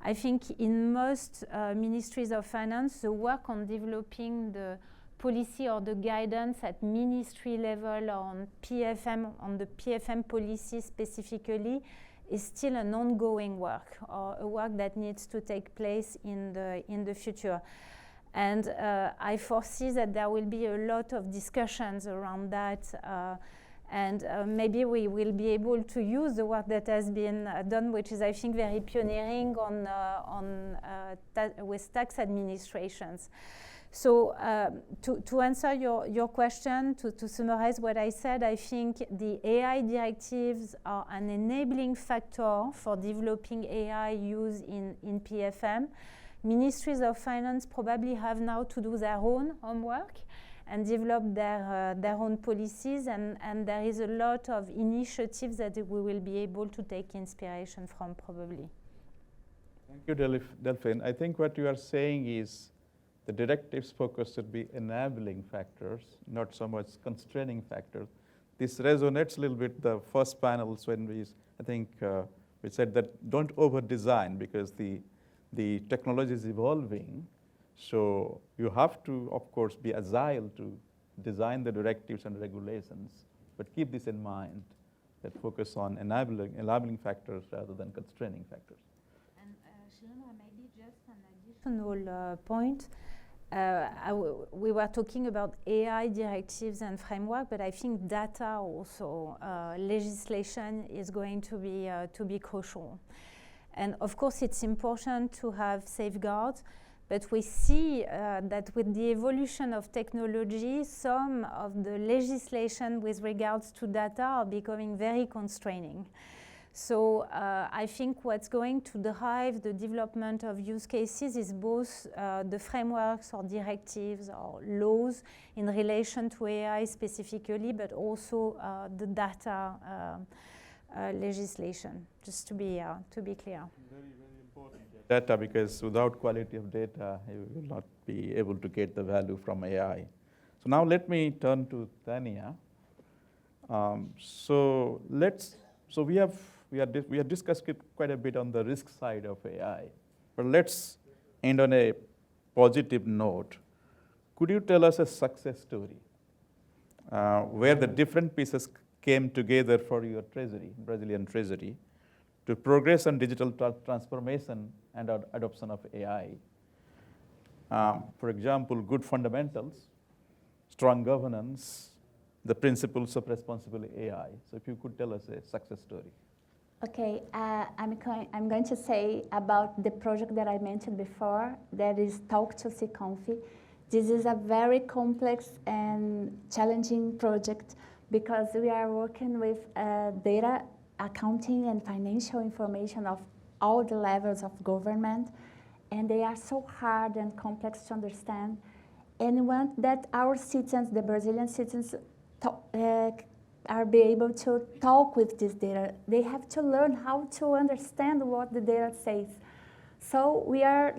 I think in most ministries of finance, the work on developing the policy or the guidance at ministry level on PFM, on the PFM policy specifically, is still an ongoing work, or a work that needs to take place in the future. And I foresee that there will be a lot of discussions around that, and maybe we will be able to use the work that has been done, which is, I think, very pioneering with tax administrations. So to answer your question, to summarize what I said, I think the AI directives are an enabling factor for developing AI use in PFM. Ministries of finance probably have now to do their own homework and develop their own policies, and there is a lot of initiatives that we will be able to take inspiration from, probably. Thank you, Delphine. I think what you are saying is the directives focus should be enabling factors, not so much constraining factors. This resonates a little bit the first panels when we said that don't over-design, because the technology is evolving. So you have to, of course, be agile to design the directives and regulations, but keep this in mind, that focus on enabling factors rather than constraining factors. And Shilana, maybe just an additional point. We were talking about AI directives and framework, but I think data also, legislation is going to be crucial. And of course, it's important to have safeguards, but we see that with the evolution of technology, some of the legislation with regards to data are becoming very constraining. So I think what's going to drive the development of use cases is both the frameworks or directives or laws in relation to AI specifically, but also the data legislation, just to be clear. Very, very important. Data, because without quality of data, you will not be able to get the value from AI. So now let me turn to Tanya. So we have discussed it quite a bit on the risk side of AI, but let's end on a positive note. Could you tell us a success story where the different pieces came together for your treasury, Brazilian treasury, to progress on digital transformation and adoption of AI? For example, good fundamentals, strong governance, the principles of responsible AI. So if you could tell us a success story. Okay, I'm going to say about the project that I mentioned before, that is Talk to See Confi. This is a very complex and challenging project because we are working with data, accounting, and financial information of all the levels of government, and they are so hard and complex to understand. And we want that our citizens, the Brazilian citizens, are be able to talk with this data. They have to learn how to understand what the data says. So we are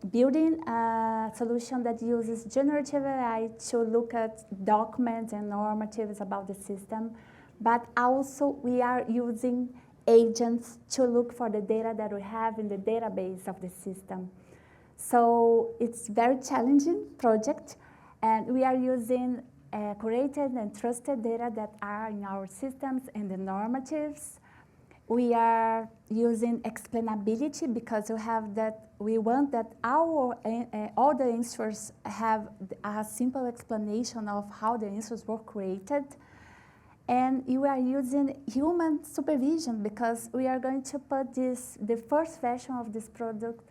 building a solution that uses generative AI to look at documents and normatives about the system, but also we are using agents to look for the data that we have in the database of the system. So it's a very challenging project, and we are using curated and trusted data that are in our systems and the normatives. We are using explainability because we want that all the answers have a simple explanation of how the answers were created. And we are using human supervision because we are going to put the first version of this product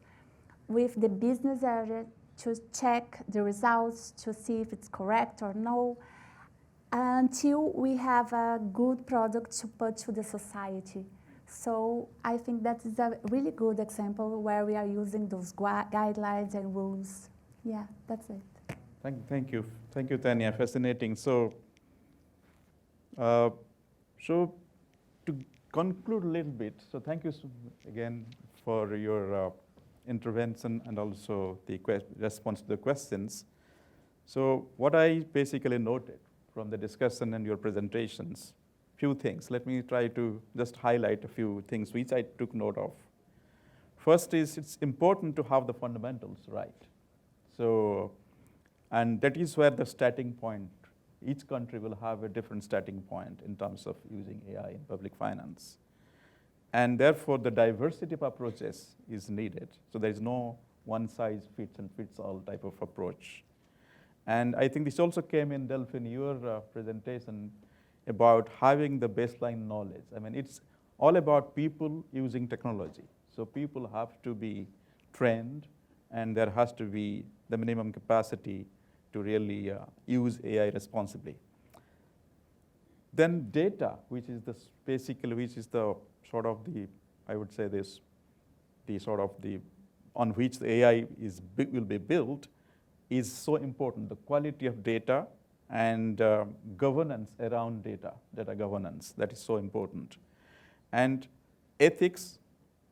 with the business area to check the results, to see if it's correct or no, until we have a good product to put to the society. So I think that is a really good example where we are using those guidelines and rules. Yeah, that's it. Thank you, Tanya. Fascinating. So to conclude a little bit, so thank you again for your intervention and also the response to the questions. So what I basically noted from the discussion and your presentations, few things. Let me try to just highlight a few things which I took note of. First is it's important to have the fundamentals right. So, and that is where the starting point, each country will have a different starting point in terms of using AI in public finance. And therefore, the diversity of approaches is needed. So there is no one size fits and fits all type of approach. And I think this also came in, Delph, in your presentation about having the baseline knowledge. I mean, it's all about people using technology. So people have to be trained, and there has to be the minimum capacity to really use AI responsibly. Then data, which is basically, which is the sort of the, I would say this, the sort of the, on which the AI will be built, is so important. The quality of data and governance around data governance, that is so important. And ethics,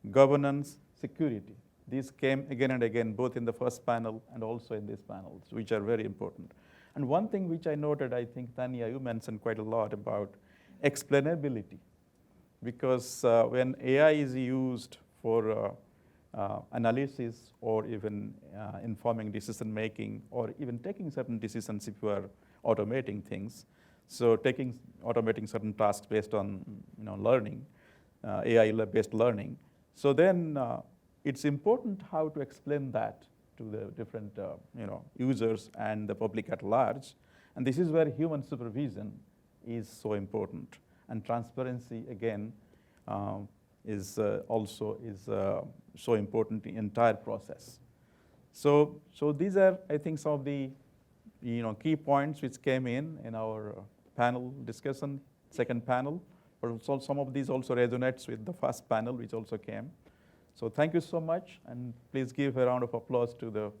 governance, security. These came again and again, both in the first panel and also in these panels, which are very important. And one thing which I noted, I think, Tanya, you mentioned quite a lot about explainability. Because when AI is used for analysis or even informing decision-making or even taking certain decisions if you are automating things, so automating certain tasks based on learning, AI-based learning, so then it's important how to explain that to the different users and the public at large. And this is where human supervision is so important. And transparency, again, is also so important in the entire process. So these are, I think, some of the key points which came in our panel discussion, second panel. But also some of these also resonates with the first panel, which also came. So thank you so much, and please give a round of applause to the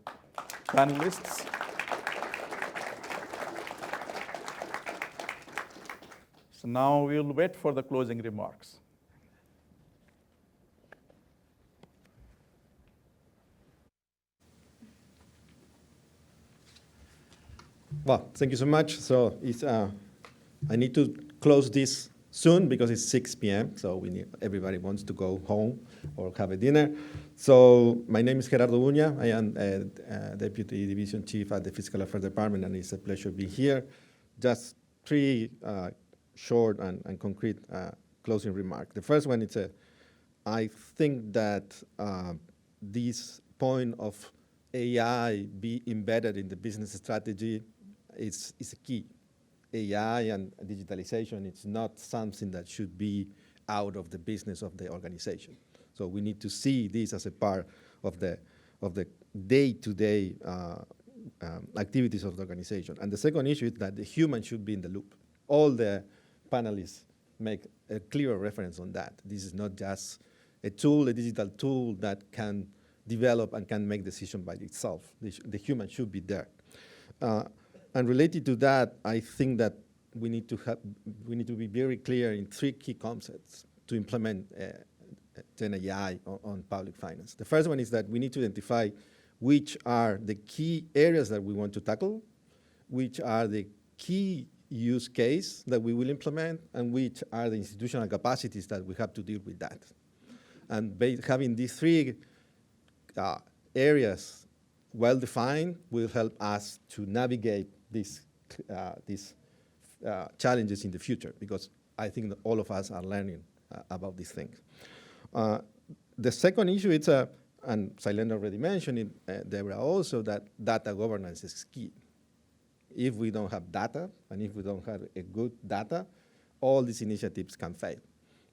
panelists. So now we'll wait for the closing remarks. Well, thank you so much. So I need to close this soon because it's 6 p.m. So everybody wants to go home or have a dinner. So my name is Gerardo Uña. I am Deputy Division Chief at the Fiscal Affairs Department, and it's a pleasure being here. Just three short and concrete closing remarks. The first one is I think that this point of AI be embedded in the business strategy is a key. AI and digitalization, it's not something that should be out of the business of the organization. So we need to see this as a part of the day-to-day activities of the organization. And the second issue is that the human should be in the loop. All the panelists make a clear reference on that. This is not just a tool, a digital tool that can develop and can make decisions by itself. The human should be there. And related to that, I think that we need to be very clear in three key concepts to implement Gen AI on public finance. The first one is that we need to identify which are the key areas that we want to tackle, which are the key use case that we will implement, and which are the institutional capacities that we have to deal with that. And having these three areas well-defined will help us to navigate these challenges in the future, because I think that all of us are learning about these things. The second issue is, and Silene already mentioned it, there are also that data governance is key. If we don't have data, and if we don't have a good data, all these initiatives can fail.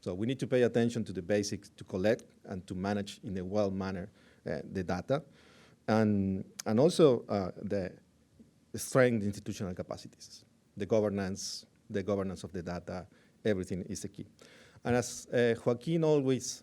So we need to pay attention to the basics to collect and to manage in a well manner the data, and also the strength institutional capacities, the governance of the data, everything is a key. And as Joaquin always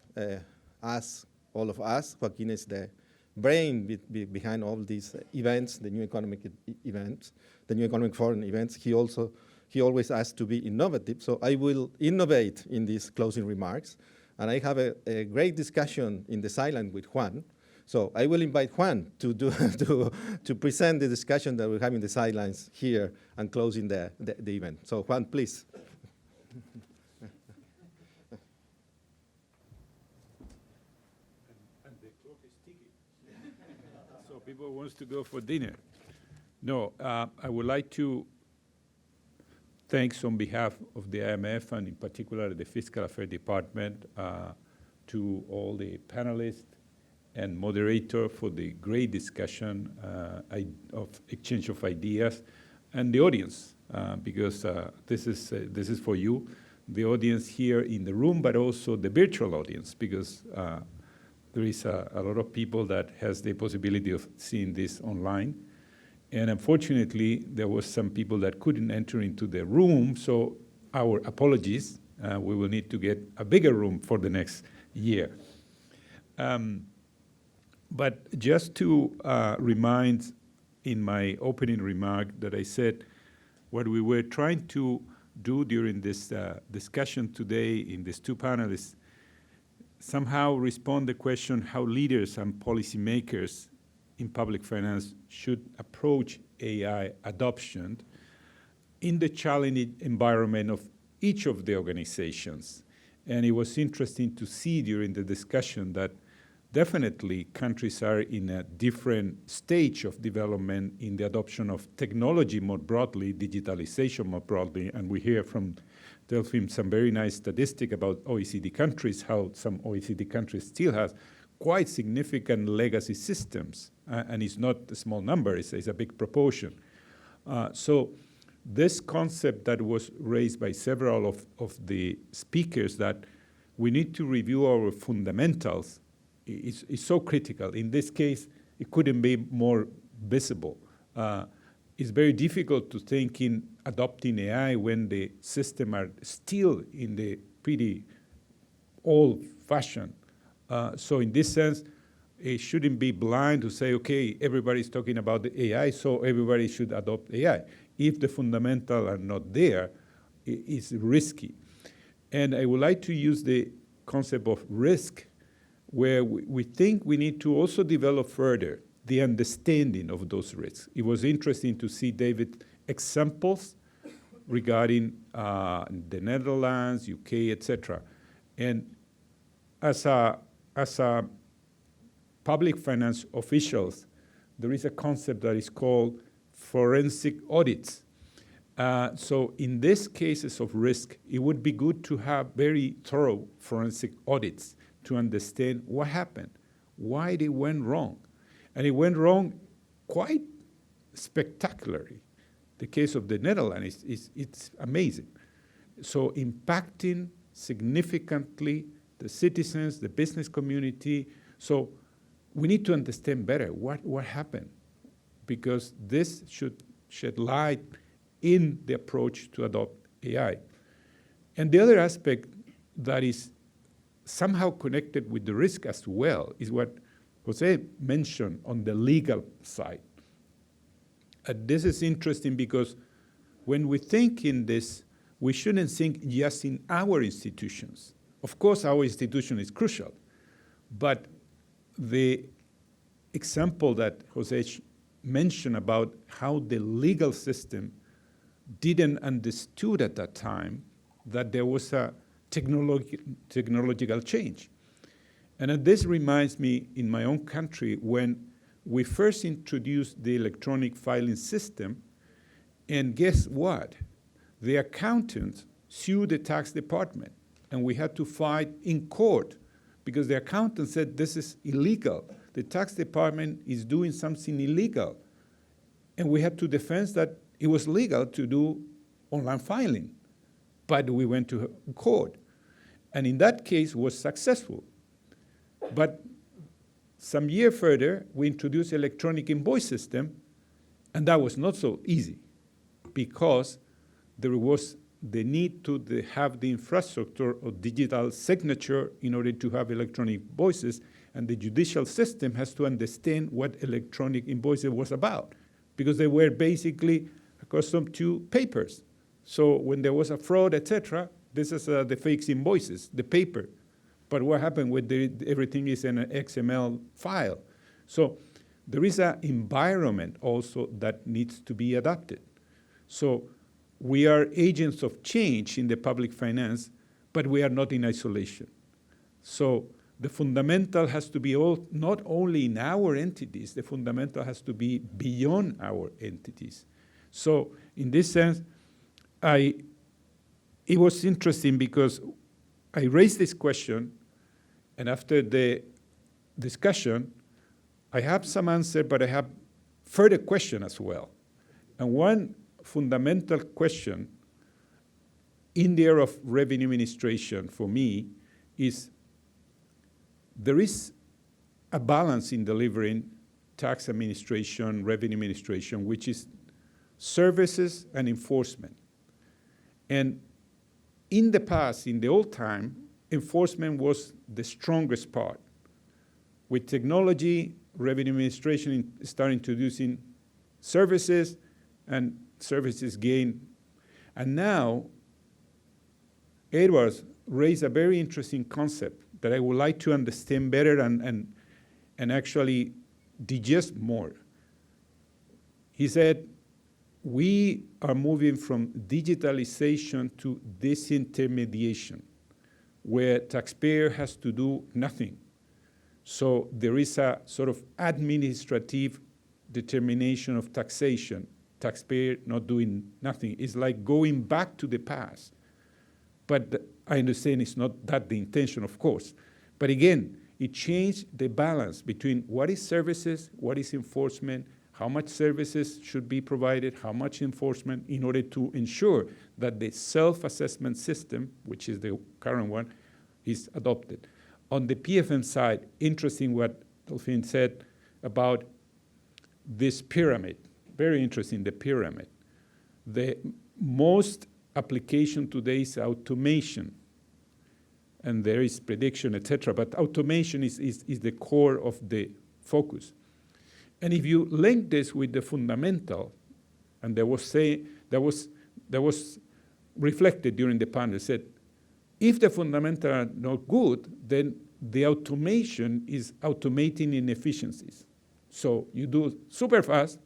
asks all of us, Joaquin is the brain behind all these events, the new economic events, the new economic forum events. He also he always asks to be innovative, so I will innovate in these closing remarks. And I have a great discussion in the silent with Juan. So I will invite Juan to present the discussion that we're having in the sidelines here and closing the event. So Juan, please. And the clock is ticking. So people wants to go for dinner. No, I would like to thanks on behalf of the IMF and in particular the Fiscal Affairs Department to all the panelists and moderator for the great discussion of exchange of ideas, and the audience, because this is for you, the audience here in the room, but also the virtual audience, because there is a lot of people that has the possibility of seeing this online. And unfortunately, there was some people that couldn't enter into the room, so our apologies. We will need to get a bigger room for the next year. But just to remind in my opening remark that I said what we were trying to do during this discussion today in these two panelists, somehow respond the question how leaders and policymakers in public finance should approach AI adoption in the challenging environment of each of the organizations. And it was interesting to see during the discussion that definitely countries are in a different stage of development in the adoption of technology more broadly, digitalization more broadly, and we hear from Delphine some very nice statistic about OECD countries, how some OECD countries still have quite significant legacy systems, and it's not a small number, it's a big proportion. So this concept that was raised by several of the speakers that we need to review our fundamentals is so critical. In this case, it couldn't be more visible. It's very difficult to think in adopting AI when the systems are still in the pretty old-fashioned. So in this sense, it shouldn't be blind to say, okay, everybody's talking about the AI, so everybody should adopt AI. If the fundamentals are not there, it's risky. And I would like to use the concept of risk, where we think we need to also develop further the understanding of those risks. It was interesting to see David's examples regarding the Netherlands, UK, etc. And as a public finance officials, there is a concept that is called forensic audits. So in these cases of risk, it would be good to have very thorough forensic audits to understand what happened, why they went wrong. And it went wrong quite spectacularly. The case of the Netherlands, it's amazing. So impacting significantly the citizens, the business community. So we need to understand better what happened, because this should shed light in the approach to adopt AI. And the other aspect that is somehow connected with the risk as well is what Jose mentioned on the legal side. This is interesting because when we think in this, we shouldn't think just in our institutions. Of course, our institution is crucial, but the example that Jose mentioned about how the legal system didn't understood at that time that there was a technological change. And this reminds me in my own country when we first introduced the electronic filing system, and guess what? The accountants sued the tax department, and we had to fight in court because the accountant said this is illegal. The tax department is doing something illegal. And we had to defend that it was legal to do online filing. But we went to court. And in that case, was successful. But some year further, we introduced electronic invoice system, and that was not so easy because there was the need to have the infrastructure of digital signature in order to have electronic invoices, and the judicial system has to understand what electronic invoices was about because they were basically accustomed to papers. So when there was a fraud, etc., this is the fake invoices, the paper. But what happened with everything is in an XML file. So there is an environment also that needs to be adapted. So we are agents of change in the public finance, but we are not in isolation. So the fundamental has to be not only in our entities, the fundamental has to be beyond our entities. So in this sense, it was interesting because I raised this question, and after the discussion, I have some answer, but I have further question as well. And one fundamental question in the area of revenue administration for me is there is a balance in delivering tax administration, revenue administration, which is services and enforcement. And in the past, in the old time, enforcement was the strongest part. With technology, revenue administration started introducing services, and services gain. And now, Edwards raised a very interesting concept that I would like to understand better and actually digest more. He said, we are moving from digitalization to disintermediation, where taxpayer has to do nothing. So there is a sort of administrative determination of taxation, taxpayer not doing nothing. It's like going back to the past. But I understand it's not that the intention, of course. But again, it changed the balance between what is services, what is enforcement, how much services should be provided, how much enforcement, in order to ensure that the self-assessment system, which is the current one, is adopted. On the PFM side, interesting what Delphine said about this pyramid. Very interesting, the pyramid. The most application today is automation. And there is prediction, etc. But automation is the core of the focus. And if you link this with the fundamental, and that was reflected during the panel, said, if the fundamentals are not good, then the automation is automating inefficiencies. So you do super fast,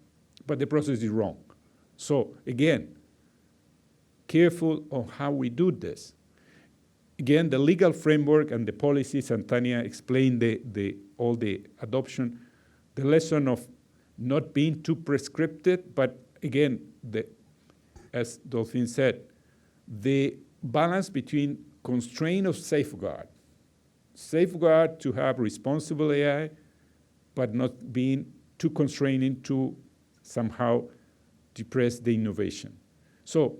but the process is wrong. So again, careful on how we do this. Again, the legal framework and the policies, and Tanya explained all the adoption, the lesson of not being too prescriptive, but again, as Delphine said, the balance between constraint of safeguard to have responsible AI, but not being too constraining to somehow depress the innovation. So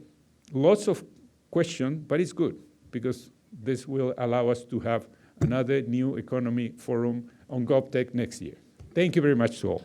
lots of questions, but it's good because this will allow us to have another new economy forum on GovTech next year. Thank you very much to all.